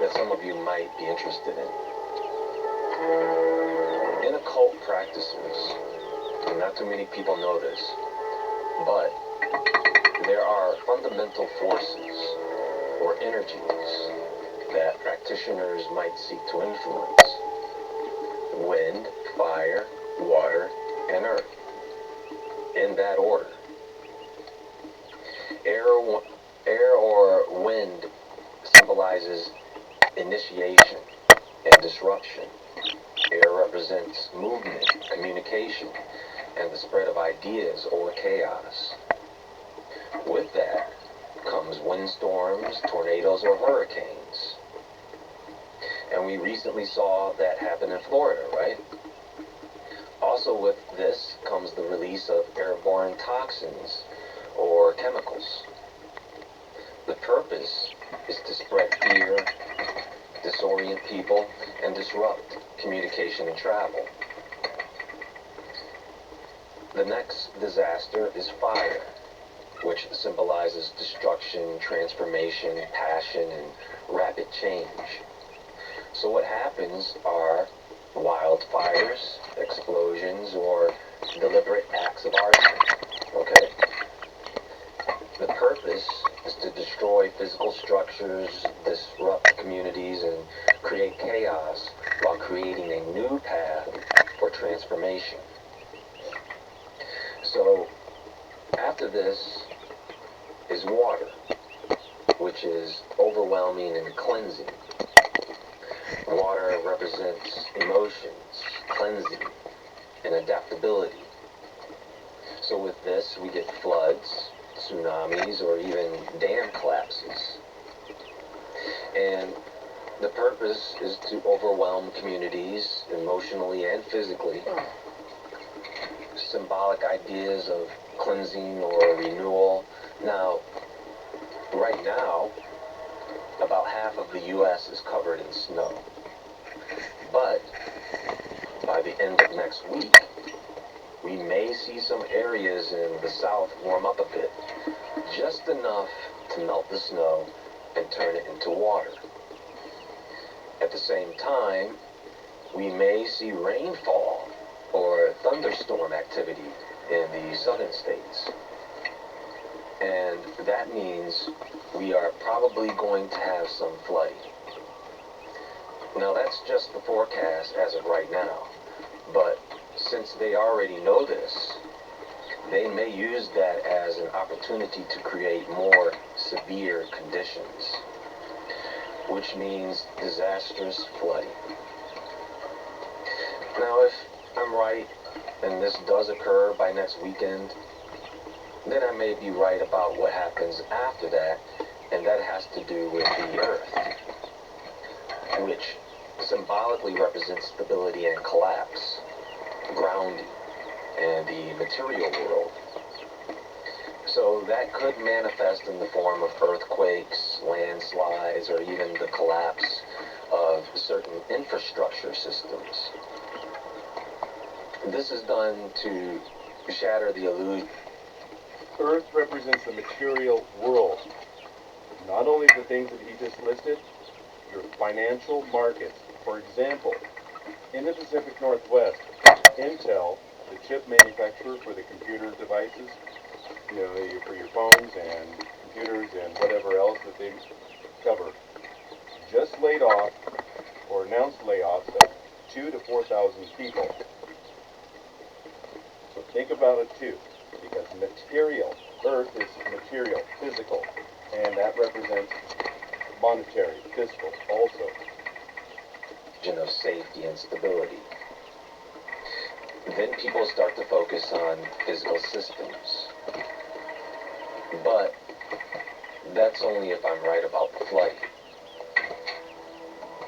that some of you might be interested in. In occult practices, and not too many people know this, but there are fundamental forces or energies that practitioners might seek to influence. Wind, fire, water, and earth. In that order. Air Air or wind symbolizes initiation and disruption. Air represents movement, communication, and the spread of ideas or chaos. With that comes windstorms, tornadoes, or hurricanes. And we recently saw that happen in Florida, right? Also with this comes the release of airborne toxins or chemicals. The purpose is to spread fear, disorient people, and disrupt communication and travel. The next disaster is fire, which symbolizes destruction, transformation, passion, and rapid change. So what happens are wildfires, explosions, or deliberate acts of arson. Okay? The purpose is to destroy physical structures, disrupt communities, and create chaos while creating a new path for transformation. So, after this is water, which is overwhelming and cleansing. Water represents emotions, cleansing, and adaptability. So with this, we get floods, tsunamis, or even dam collapses. And the purpose is to overwhelm communities emotionally and physically. Symbolic ideas of cleansing or renewal. Now, right now, about half of the U.S. is covered in snow. But by the end of next week, we may see some areas in the south warm up a bit, just enough to melt the snow and turn it into water. At the same time, we may see rainfall or thunderstorm activity in the southern states. And that means we are probably going to have some flooding. Now that's just the forecast as of right now. But since they already know this, they may use that as an opportunity to create more severe conditions, which means disastrous flooding. Now if I'm right and this does occur by next weekend, then I may be right about what happens after that, and that has to do with the Earth, which symbolically represents stability and collapse, grounding, and the material world. So that could manifest in the form of earthquakes, landslides, or even the collapse of certain infrastructure systems. This is done to shatter the illusion. Earth represents the material world. Not only the things that he just listed, your financial markets. For example, in the Pacific Northwest, Intel, the chip manufacturer for the computer devices, for your phones and computers and whatever else that they cover, just laid off or announced layoffs of 2,000 to 4,000 people. So think about it too, because material, Earth is material, physical, and that represents monetary, fiscal also. Of safety and stability. Then people start to focus on physical systems. But that's only if I'm right about the flooding.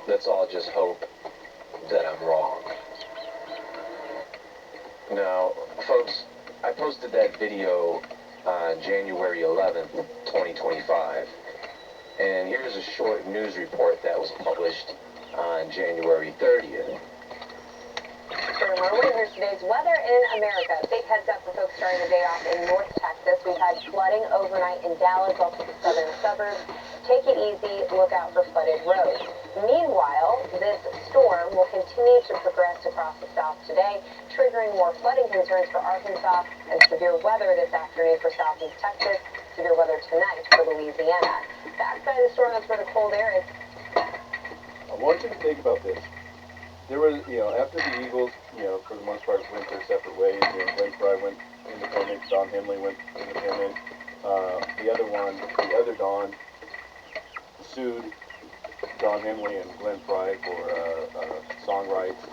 Let's all just hope that I'm wrong. Now, folks, I posted that video on January 11th, 2025. And here's a short news report that was published on January 30th. Here's today's weather in America. Big heads up for folks starting the day off in North Texas. We've had flooding overnight in Dallas, also the southern suburbs. Take it easy. Look out for flooded roads. Meanwhile, this storm will continue to progress across the south today, triggering more flooding concerns for Arkansas and severe weather this afternoon for southeast Texas, severe weather tonight for Louisiana. Backside of the storm, that's where the cold air is. I want you to think about this. There was, after the Eagles, for the most part, went their separate ways. Glenn Fry went independent, Don Henley went independent, The other Don, sued Don Henley and Glenn Fry for song rights.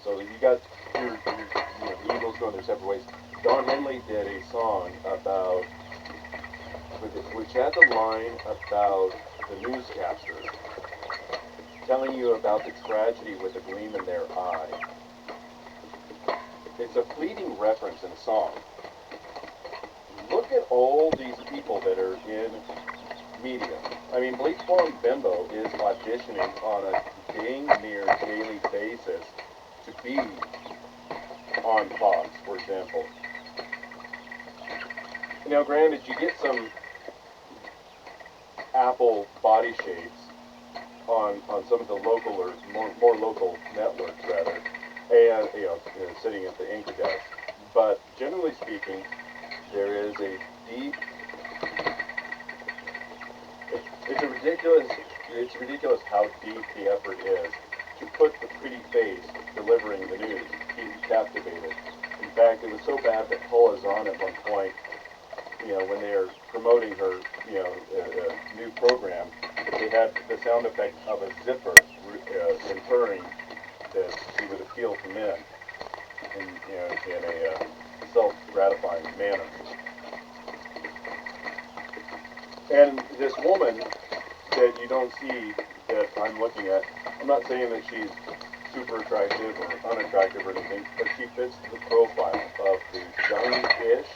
So you got the Eagles going their separate ways. Don Henley did a song about, which had the line about the newscaster telling you about the tragedy with a gleam in their eye. It's a fleeting reference in a song. Look at all these people that are in media. I mean, Blake Forum Bimbo is auditioning on a dang near daily basis to be on Fox, for example. Now, granted, you get some Apple body shapes on some of the local or more local networks, rather, and sitting at the anchor desk. But generally speaking, there is a deep. It's ridiculous how deep the effort is to put the pretty face delivering the news, keep you captivated. In fact, it was so bad that Paula Zahn at one point, when they were promoting her, new program, they had the sound effect of a zipper inferring that she would appeal to men in a self-gratifying manner. And this woman that you don't see that I'm looking at, I'm not saying that she's super attractive or unattractive or anything, but she fits the profile of the young-ish,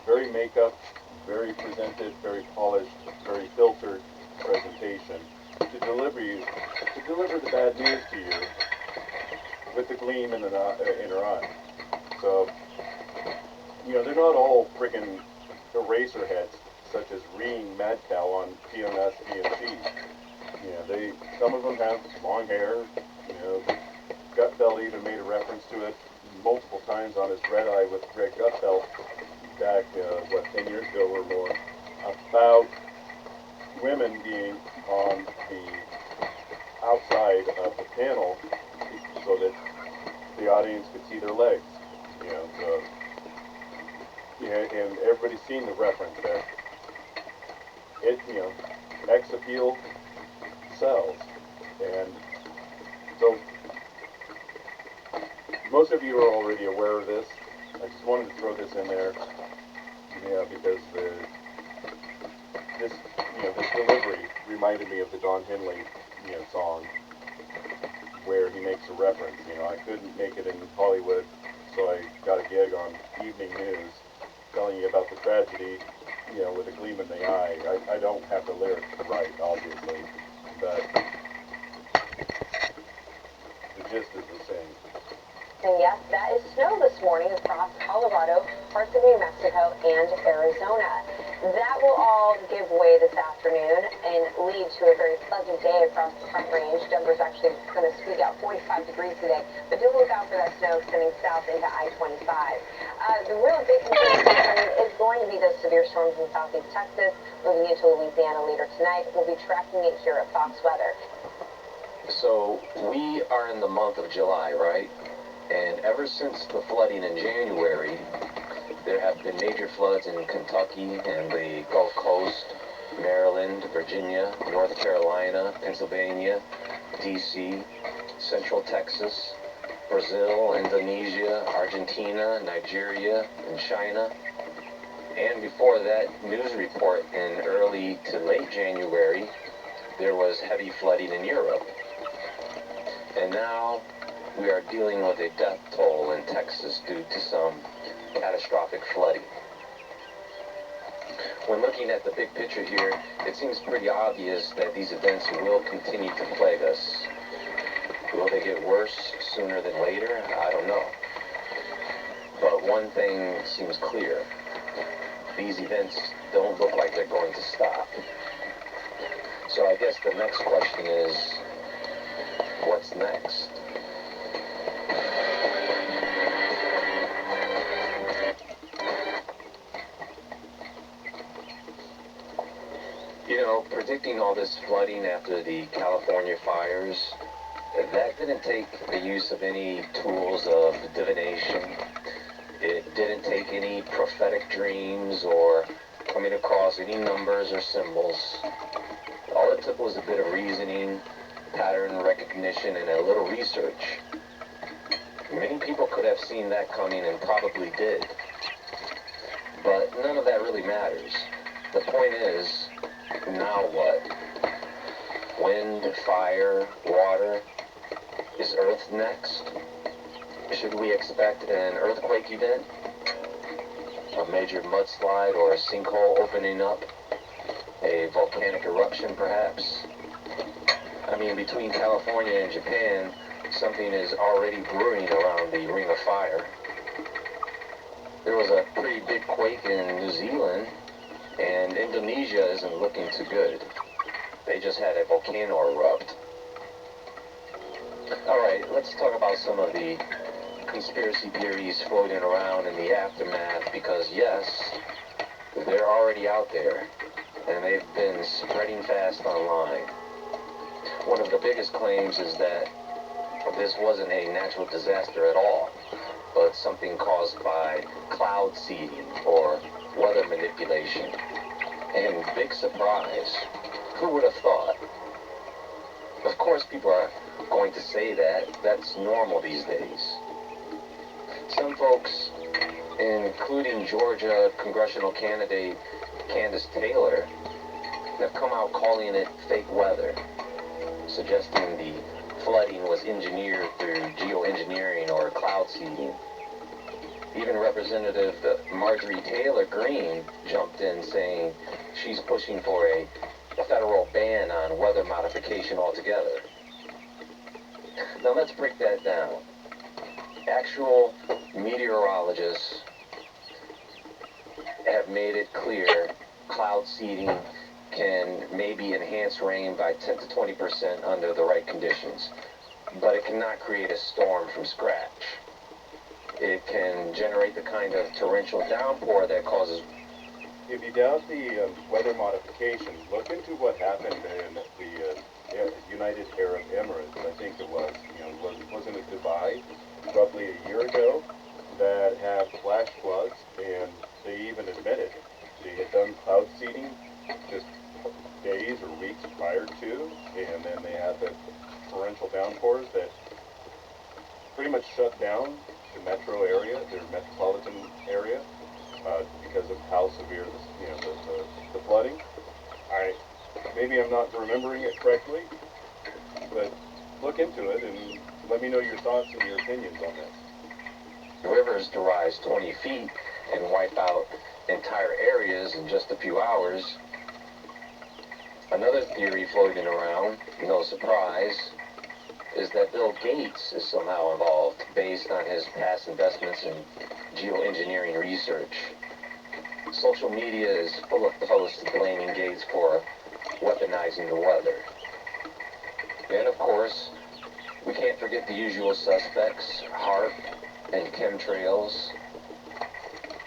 very makeup, very presented, very polished, very filtered presentation to deliver the bad news to you with the gleam in her eye. So, they're not all freaking eraser heads such as Reen Madcow on PMS DMC. Some of them have long hair. Gutfeld even made a reference to it multiple times on his Red Eye with Greg Gutfeld back, 10 years ago or more, about women being on the outside of the panel so that the audience could see their legs. And everybody's seen the reference there. X appeal sells. And so, most of you are already aware of this. I just wanted to throw this in there, because this delivery reminded me of the Don Henley, song, where he makes a reference. I couldn't make it in Hollywood, so I got a gig on evening news, telling you about the tragedy, with a gleam in the eye. I don't have the lyrics right, obviously, but the gist is the same. And yes, that is snow this morning across Colorado, parts of New Mexico, and Arizona. That will all give way this afternoon and lead to a very pleasant day across the Front Range. Denver's actually going to squeak out 45 degrees today, but do look out for that snow extending south into I-25. The real big concern this afternoon is going to be those severe storms in southeast Texas, moving into Louisiana later tonight. We'll be tracking it here at Fox Weather. So we are in the month of July, right? And ever since the flooding in January, there have been major floods in Kentucky and the Gulf Coast, Maryland, Virginia, North Carolina, Pennsylvania, D.C., Central Texas, Brazil, Indonesia, Argentina, Nigeria, and China. And before that news report in early to late January, there was heavy flooding in Europe. And now we are dealing with a death toll in Texas due to some catastrophic flooding. When looking at the big picture here, it seems pretty obvious that these events will continue to plague us. Will they get worse sooner than later? I don't know. But one thing seems clear. These events don't look like they're going to stop. So I guess the next question is, what's next? Predicting all this flooding after the California fires, that didn't take the use of any tools of divination. It didn't take any prophetic dreams or coming across any numbers or symbols. All it took was a bit of reasoning, pattern recognition, and a little research. Many people could have seen that coming and probably did. But none of that really matters. The point is, now what? Wind, fire, water. Is Earth next? Should we expect an earthquake event? A major mudslide or a sinkhole opening up? A volcanic eruption, perhaps? I mean, between California and Japan, something is already brewing around the Ring of Fire. There was a pretty big quake in New Zealand, and Indonesia isn't looking too good. They just had a volcano erupt. Alright, let's talk about some of the conspiracy theories floating around in the aftermath, because yes, they're already out there, and they've been spreading fast online. One of the biggest claims is that this wasn't a natural disaster at all, but something caused by cloud seeding or weather manipulation. And big surprise, who would have thought? Of course people are going to say that. That's normal these days. Some folks, including Georgia congressional candidate Candace Taylor, have come out calling it fake weather, suggesting the flooding was engineered through geoengineering or cloud seeding. Even Representative Marjorie Taylor Greene jumped in saying she's pushing for a federal ban on weather modification altogether. Now let's break that down. Actual meteorologists have made it clear cloud seeding can maybe enhance rain by 10 to 20% under the right conditions, but it cannot create a storm from scratch. It can generate the kind of torrential downpour that causes... If you doubt the weather modification, look into what happened in the United Arab Emirates, I think it was. Wasn't it Dubai, roughly a year ago, that had flash floods, and they even admitted they had done cloud seeding just days or weeks prior to, and then they had the torrential downpours that pretty much shut down the metro area, their metropolitan area, because of how severe the flooding. Maybe I'm not remembering it correctly, but look into it and let me know your thoughts and your opinions on this. Rivers to rise 20 feet and wipe out entire areas in just a few hours. Another theory floating around, no surprise, is that Bill Gates is somehow involved based on his past investments in geoengineering research. Social media is full of posts blaming Gates for weaponizing the weather. And of course, we can't forget the usual suspects, HARP and chemtrails.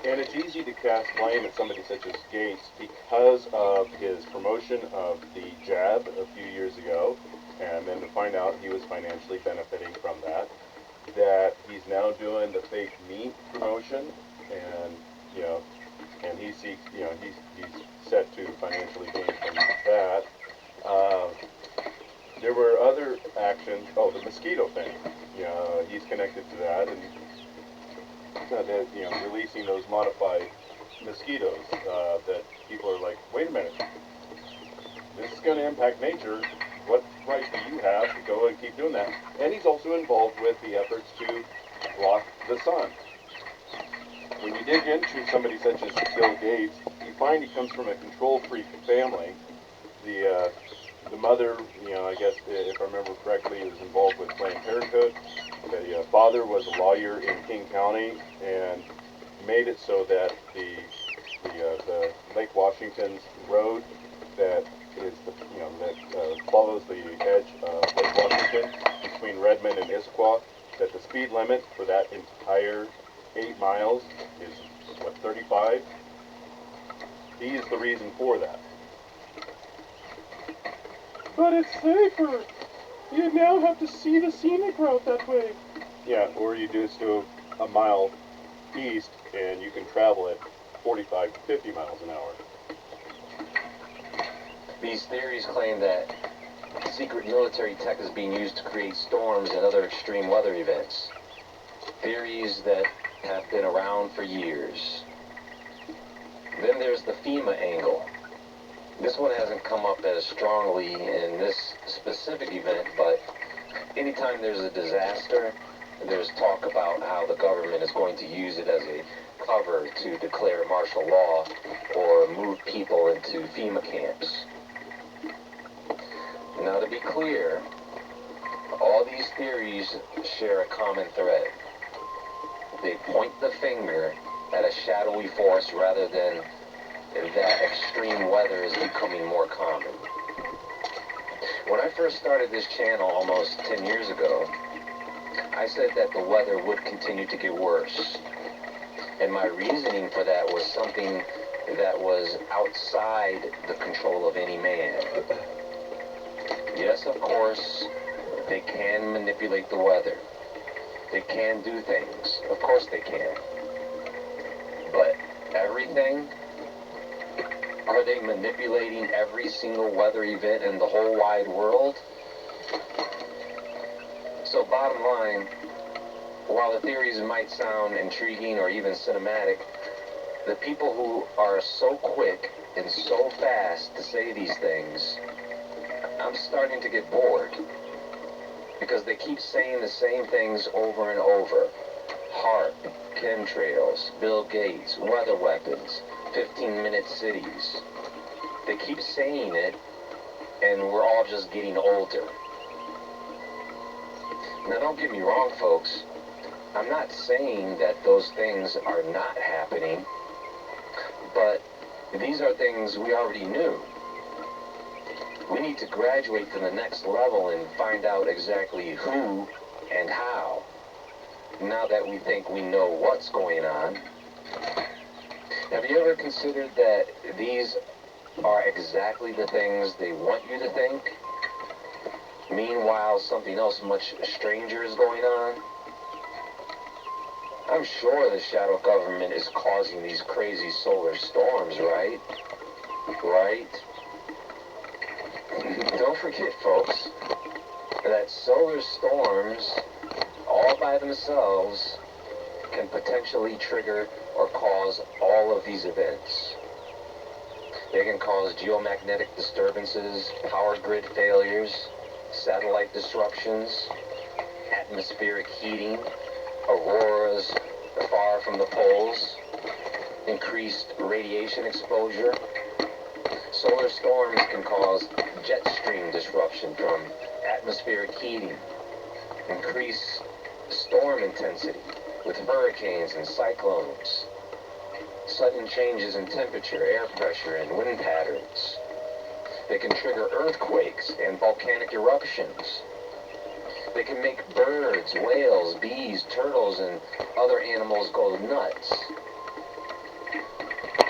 And it's easy to cast blame at somebody such as Gates because of his promotion of the jab a few years ago, and then to find out he was financially benefiting from that, that he's now doing the fake meat promotion, and and he seeks, he's set to financially gain from that. There were other actions. Oh, the mosquito thing. He's connected to that, and releasing those modified mosquitoes that people are like, wait a minute, this is going to impact nature. What right do you have to go and keep doing that? And he's also involved with the efforts to block the sun. When you dig into somebody such as Bill Gates, you find he comes from a control-freak family. The mother, I guess if I remember correctly, was involved with Planned Parenthood. The father was a lawyer in King County and made it so that the Lake Washington's road that is that follows the edge of Lake Washington between Redmond and Issaquah, that the speed limit for that entire 8 miles is 35. He is the reason for that. But it's safer. You now have to see the scenic route that way. Yeah, or you just do a mile east, and you can travel at 45 to 50 miles an hour. These theories claim that secret military tech is being used to create storms and other extreme weather events. Theories that have been around for years. Then there's the FEMA angle. This one hasn't come up as strongly in this specific event, but anytime there's a disaster, there's talk about how the government is going to use it as a cover to declare martial law or move people into FEMA camps. Now, to be clear, all these theories share a common thread. They point the finger at a shadowy force rather than that extreme weather is becoming more common. When I first started this channel almost 10 years ago, I said that the weather would continue to get worse. And my reasoning for that was something that was outside the control of any man. Yes, of course, they can manipulate the weather. They can do things. Of course they can. But everything? Are they manipulating every single weather event in the whole wide world? So bottom line, while the theories might sound intriguing or even cinematic, the people who are so quick and so fast to say these things, I'm starting to get bored. Because they keep saying the same things over and over. HARP, chemtrails, Bill Gates, weather weapons, 15-minute cities. They keep saying it, and we're all just getting older. Now, don't get me wrong, folks. I'm not saying that those things are not happening, but these are things we already knew. We need to graduate to the next level and find out exactly who and how. Now that we think we know what's going on. Have you ever considered that these are exactly the things they want you to think? Meanwhile, something else much stranger is going on? I'm sure the shadow government is causing these crazy solar storms, right? Right? Don't forget, folks, that solar storms, all by themselves, can potentially trigger or cause all of these events. They can cause geomagnetic disturbances, power grid failures, satellite disruptions, atmospheric heating, auroras far from the poles, increased radiation exposure. Solar storms can cause jet stream disruption from atmospheric heating, increase storm intensity with hurricanes and cyclones, sudden changes in temperature, air pressure, and wind patterns. They can trigger earthquakes and volcanic eruptions. They can make birds, whales, bees, turtles, and other animals go nuts.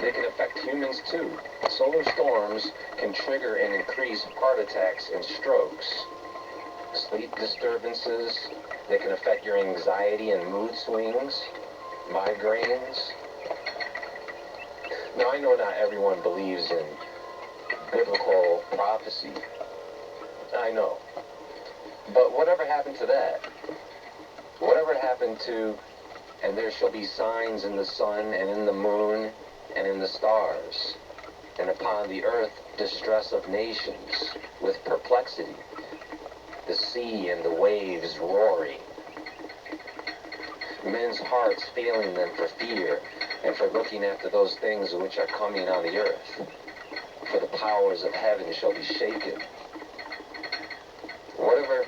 They can affect humans too. Solar storms can trigger and increase heart attacks and strokes. Sleep disturbances, they can affect your anxiety and mood swings, migraines. Now, I know not everyone believes in biblical prophecy. I know. But whatever happened to that? Whatever happened to, and there shall be signs in the sun and in the moon and in the stars, and upon the earth distress of nations with perplexity, the sea and the waves roaring, men's hearts failing them for fear and for looking after those things which are coming on the earth, for the powers of heaven shall be shaken. Whatever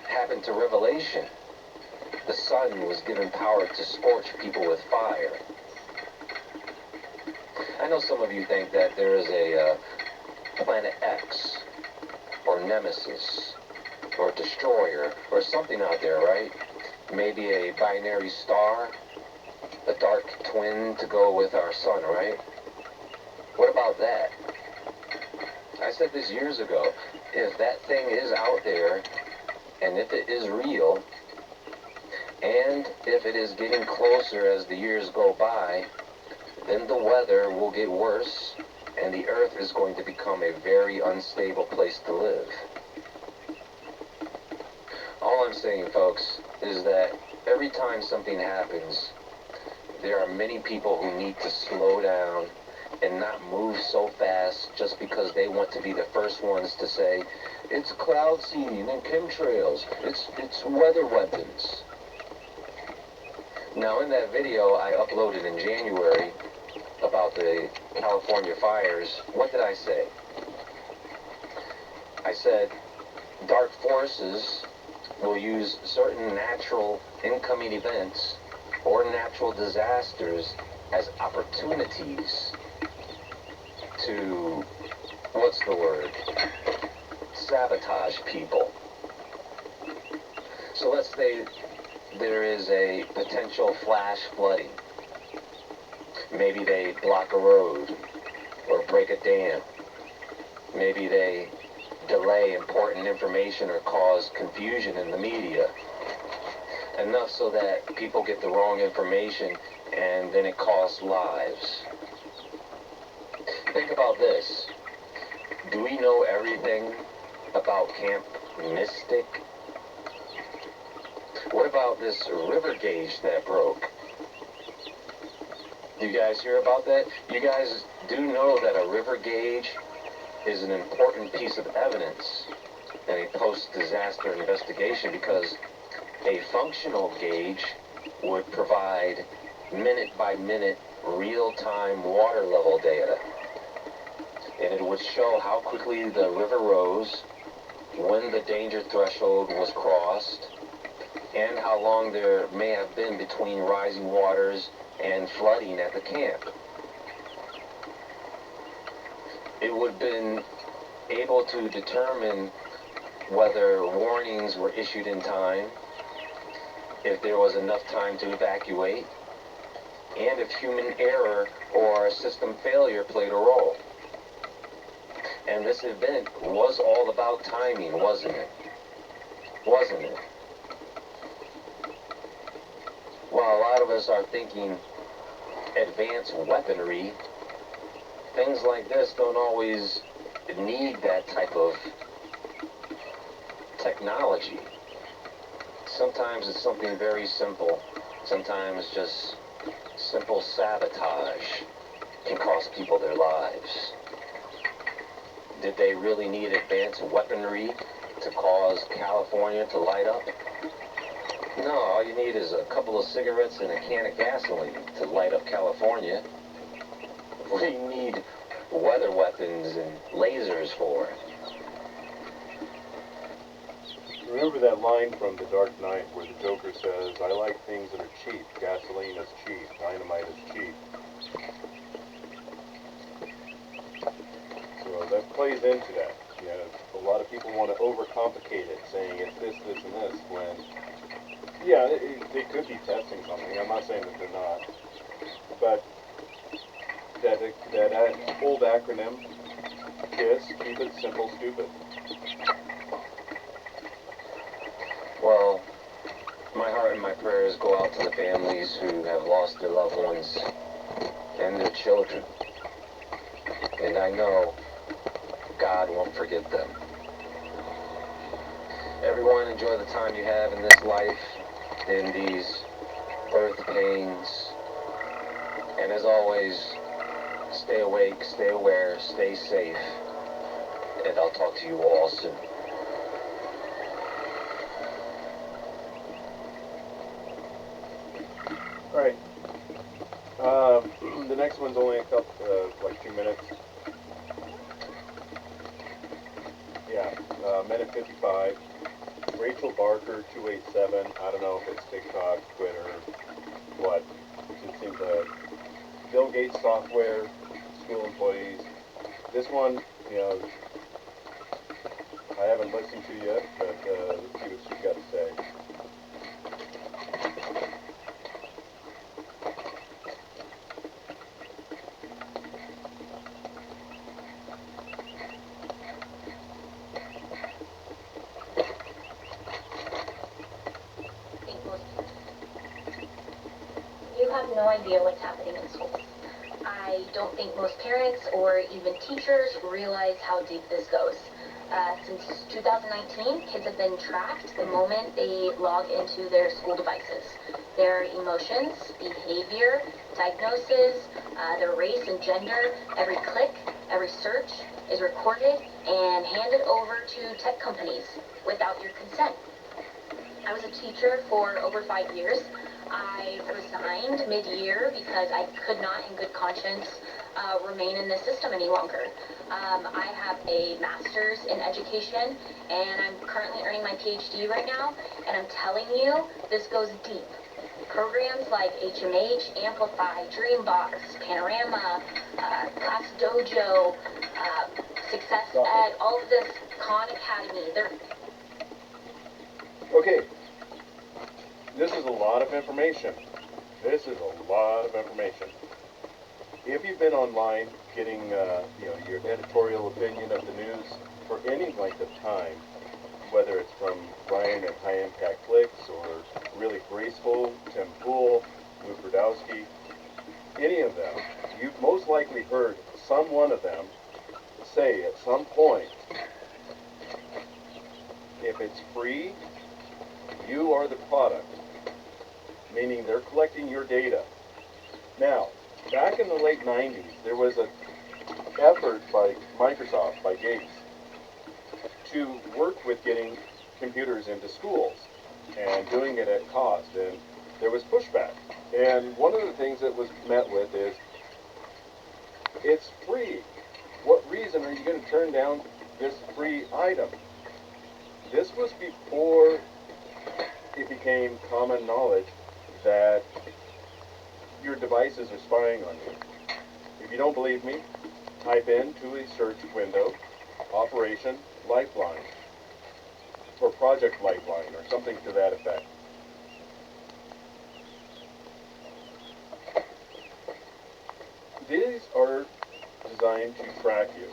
happened to Revelation? The sun was given power to scorch people with fire. I know some of you think that there is a Planet X, or Nemesis, or Destroyer, or something out there, right? Maybe a binary star, a dark twin to go with our sun, right? What about that? I said this years ago. If that thing is out there, and if it is real, And if it is getting closer as the years go by, then the weather will get worse, and the Earth is going to become a very unstable place to live. All I'm saying, folks, is that every time something happens, there are many people who need to slow down and not move so fast just because they want to be the first ones to say, it's cloud seeding and chemtrails, it's weather weapons. Now, in that video I uploaded in January about the California fires, what did I say? I said, dark forces will use certain natural incoming events or natural disasters as opportunities to, what's the word, sabotage people. So let's say there is a potential flash flooding. Maybe they block a road or break a dam. Maybe they delay important information or cause confusion in the media. Enough so that people get the wrong information and then it costs lives. Think about this. Do we know everything about Camp Mystic? What about this river gauge that broke? Do you guys hear about that? You guys do know that a river gauge is an important piece of evidence in a post-disaster investigation, because a functional gauge would provide minute-by-minute real-time water level data. And it would show how quickly the river rose, when the danger threshold was crossed, and how long there may have been between rising waters and flooding at the camp. It would have been able to determine whether warnings were issued in time, if there was enough time to evacuate, and if human error or system failure played a role. And this event was all about timing, wasn't it? Wasn't it? While a lot of us are thinking advanced weaponry, things like this don't always need that type of technology. Sometimes it's something very simple. Sometimes just simple sabotage can cost people their lives. Did they really need advanced weaponry to cause California to light up? No, all you need is a couple of cigarettes and a can of gasoline to light up California. What do you need weather weapons and lasers for? Remember that line from The Dark Knight where the Joker says, I like things that are cheap. Gasoline is cheap. Dynamite is cheap. So that plays into that. You know, a lot of people want to overcomplicate it, saying it's this, this, and this, when, yeah, they could be testing something. I'm not saying that they're not. But that old acronym, KISS, keep it simple, stupid. Well, my heart and my prayers go out to the families who have lost their loved ones and their children. And I know God won't forget them. Everyone, enjoy the time you have in this life, in these birth pains. And as always, stay awake, stay aware, stay safe. And I'll talk to you all soon. Alright. The next one's only a couple, like 2 minutes. Yeah, minute 55. Rachel Barker, 287. I don't know if it's TikTok, Twitter, what. It seems Bill Gates software, school employees. This one, you know, I haven't listened to yet, but let's see what she's got to say. no idea what's happening in schools. I don't think most parents or even teachers realize how deep this goes. Since 2019, kids have been tracked the moment they log into their school devices. Their emotions, behavior, diagnosis, their race and gender, every click, every search is recorded and handed over to tech companies without your consent. I was a teacher for over 5 years. I resigned mid-year because I could not, in good conscience, remain in this system any longer. I have a master's in education, and I'm currently earning my PhD right now, and I'm telling you, this goes deep. Programs like HMH, Amplify, Dreambox, Panorama, Class Dojo, Success Ed, all of this, Khan Academy, they're... Okay. This is a lot of information. This is a lot of information. If you've been online getting your editorial opinion of the news for any length of time, whether it's from Brian at High Impact Clicks or really graceful, Tim Pool, WoodwardTV, any of them, you've most likely heard some one of them say at some point, if it's free, you are the product. Meaning they're collecting your data. Now, back in the late 90s, there was an effort by Microsoft, by Gates, to work with getting computers into schools and doing it at cost, and there was pushback. And one of the things that was met with is, it's free. What reason are you going to turn down this free item? This was before it became common knowledge that your devices are spying on you. If you don't believe me, type into a search window, Operation Lifeline, or Project Lifeline, or something to that effect. These are designed to track you,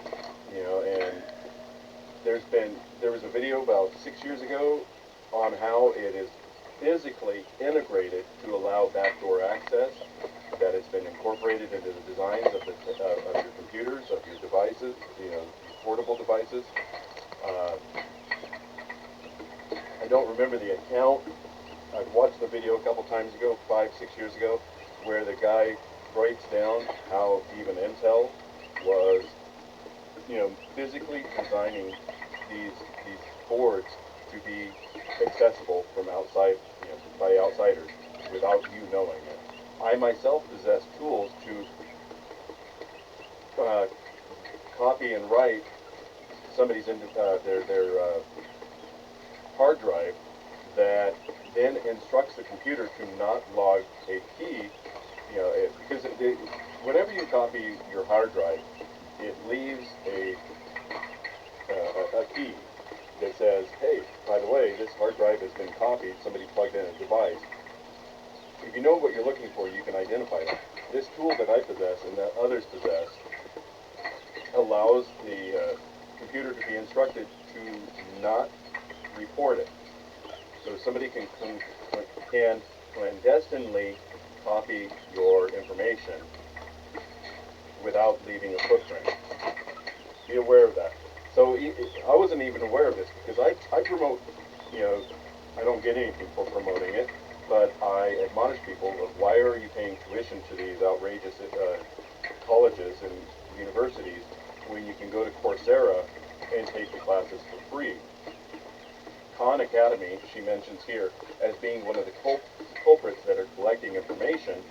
and there was a video about 6 years ago on how it is physically integrated to allow backdoor access, that it's been incorporated into the designs of your computers, of your devices, portable devices. I don't remember the account. I've watched the video a couple times ago, 5, 6 years ago, where the guy breaks down how even Intel was, physically designing these boards to be accessible from outside, by outsiders, without you knowing it. I myself possess tools to copy and write somebody's their hard drive that then instructs the computer to not log a key, because whenever you copy your hard drive, it leaves a key that says, hey, by the way, this hard drive has been copied, somebody plugged in a device. If you know what you're looking for, you can identify it. This tool that I possess and that others possess allows the computer to be instructed to not report it. So somebody can clandestinely copy your information without leaving a footprint. Be aware of that. So I wasn't even aware of this because I promote, I don't get anything for promoting it, but I admonish people of why are you paying tuition to these outrageous colleges and universities when you can go to Coursera and take the classes for free. Khan Academy, she mentions here, as being one of the culprits that are collecting information,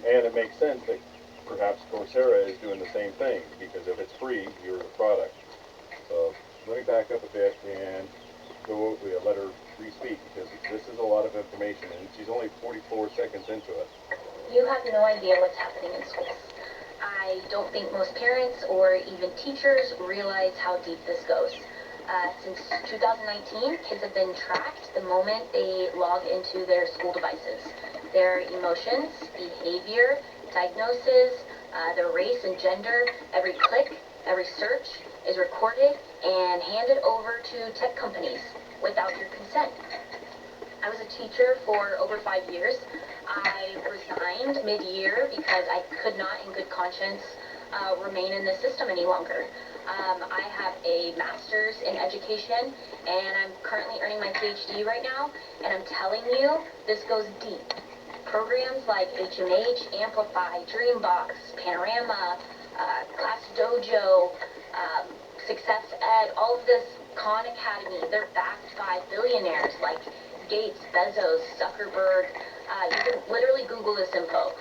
and it makes sense that perhaps Coursera is doing the same thing, because if it's free, you're the product. So let me back up a bit and let her re-speak, because this is a lot of information, and she's only 44 seconds into it. You have no idea what's happening in schools. I don't think most parents or even teachers realize how deep this goes. Since 2019, kids have been tracked the moment they log into their school devices. Their emotions, behavior, diagnosis, their race and gender, every click, every search is recorded and handed over to tech companies without your consent. I was a teacher for over 5 years. I resigned mid-year because I could not, in good conscience, remain in the system any longer. I have a master's in education, and I'm currently earning my PhD right now, and I'm telling you, this goes deep. Programs like HMH, Amplify, Dreambox, Panorama, Class Dojo, Success Ed, all of this Khan Academy, they're backed by billionaires like Gates, Bezos, Zuckerberg. You can literally Google this info.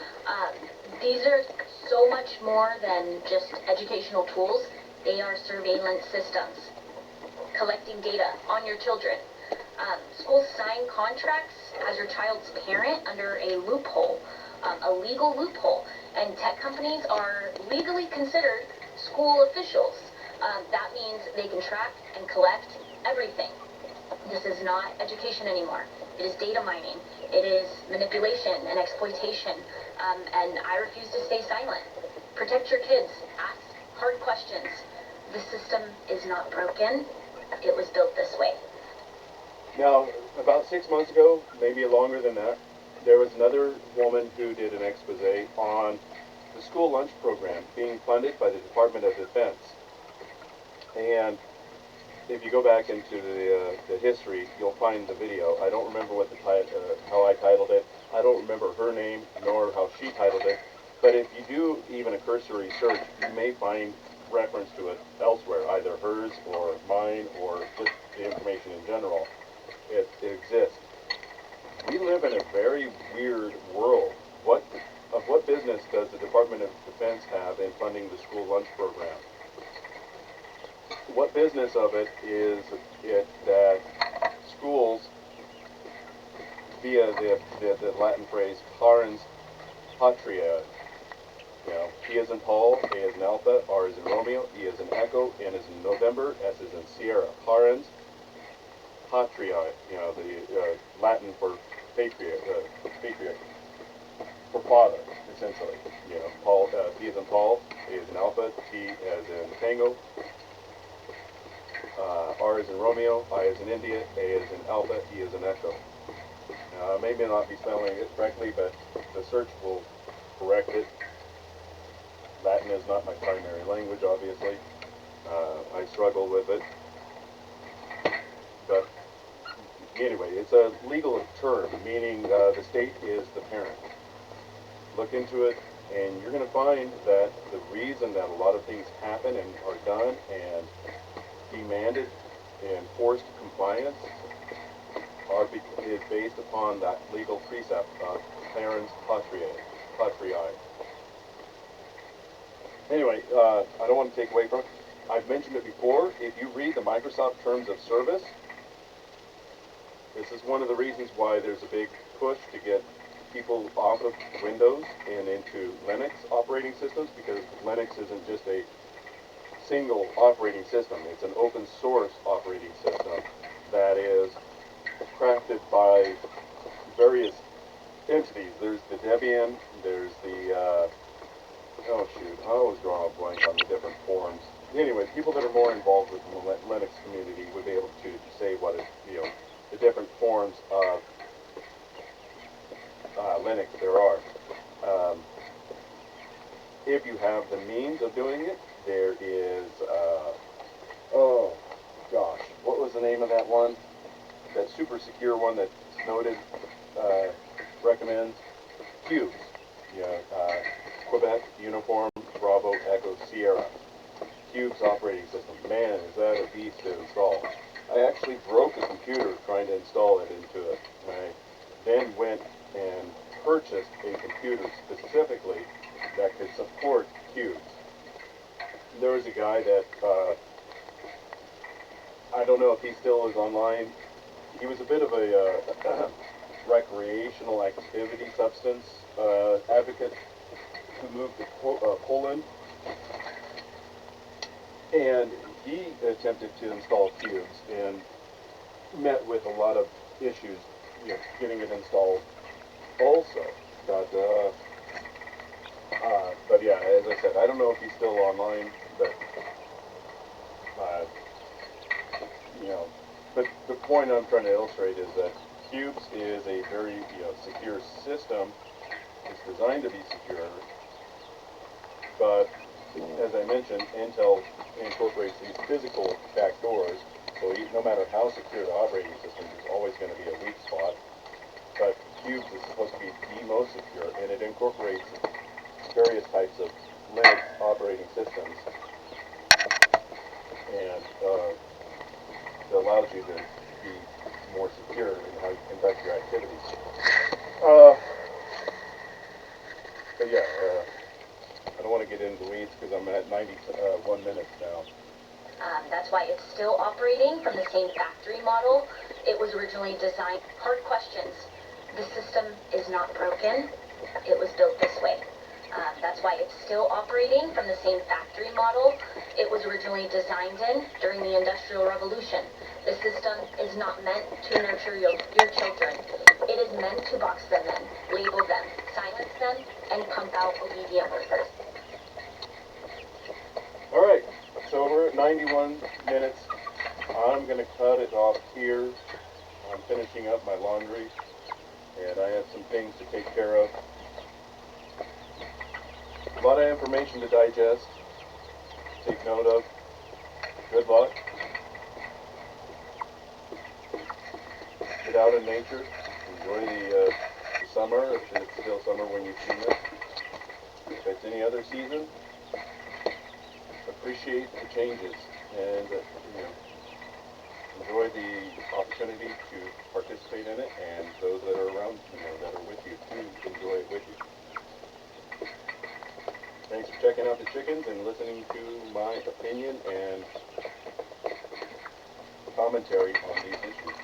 These are so much more than just educational tools. They are surveillance systems, collecting data on your children. Schools sign contracts as your child's parent under a loophole, a legal loophole, and tech companies are legally considered school officials. That means they can track and collect everything. This is not education anymore. It is data mining. It is manipulation and exploitation. And I refuse to stay silent. Protect your kids. Ask hard questions. The system is not broken. It was built this way. Now, about 6 months ago, maybe longer than that, there was another woman who did an expose on the school lunch program being funded by the Department of Defense. And if you go back into the history, you'll find the video. I don't remember what how I titled it. I don't remember her name nor how she titled it. But if you do even a cursory search, you may find reference to it elsewhere, either hers or mine or just the information in general. It exists. We live in a very weird world. What business does the Department of Defense have in funding the school lunch program? What business of it is it that schools, via the Latin phrase parens patria, P as in Paul, A as in Alpha, R as in Romeo, E as in Echo, N as in November, S as in Sierra. Parens patria, the Latin for patriot, for father, essentially. Paul, P as in Paul, A as in Alpha, T as in Tango, R as in Romeo, I as in India, A as in Alpha, E as in Echo. Maybe not be spelling it correctly, but the search will correct it. Latin is not my primary language, obviously. I struggle with it. But anyway, it's a legal term, meaning the state is the parent. Look into it, and you're going to find that the reason that a lot of things happen and are done and demanded and forced compliance is based upon that legal precept of parens patriae. Anyway, I don't want to take away from it. I've mentioned it before. If you read the Microsoft Terms of Service, this is one of the reasons why there's a big push to get people off of Windows and into Linux operating systems, because Linux isn't just a single operating system. It's an open source operating system that is crafted by various entities. There's the Debian, there's the, oh shoot, I always draw a blank on the different forums. Anyway, people that are more involved with the Linux community would be able to say what it, the different forms of Linux there are. If you have the means of doing it, there is, oh gosh, what was the name of that one? That super secure one that Snowden recommends? Cubes. Quebec, Uniform, Bravo, Echo, Sierra. Cubes operating system. Man, is that a beast to install. I actually broke a computer trying to install it into it. I then went and purchased a computer specifically that could support cubes. There was a guy that, I don't know if he still is online. He was a bit of a recreational activity substance advocate who moved to Poland. And he attempted to install cubes and met with a lot of issues, getting it installed also. But yeah, as I said, I don't know if he's still online, but but the point I'm trying to illustrate is that Cubes is a very secure system. It's designed to be secure, but as I mentioned, Intel incorporates these physical backdoors, so no matter how secure the operating system, there's always going to be a weak spot. But Cubes is supposed to be the most secure, and it incorporates various types of Linux operating systems, and it allows you to be more secure in how you conduct your activities. But yeah, I don't want to get into the weeds because I'm at 91 minutes now. That's why it's still operating from the same factory model. It was originally designed. Hard questions. The system is not broken. It was built this way. That's why it's still operating from the same factory model it was originally designed in during the Industrial Revolution. The system is not meant to nurture your children. It is meant to box them in, label them, silence them, and pump out obedient workers. Alright, so we're at 91 minutes. I'm going to cut it off here. I'm finishing up my laundry, and I have some things to take care of. A lot of information to digest, take note of. Good luck. Get out in nature. Enjoy the summer, if it's still summer when you've seen this. If it's any other season, appreciate the changes and enjoy the opportunity to participate in it, and those that are around, that are with you, to enjoy it with you. Thanks for checking out the chickens and listening to my opinion and commentary on these issues.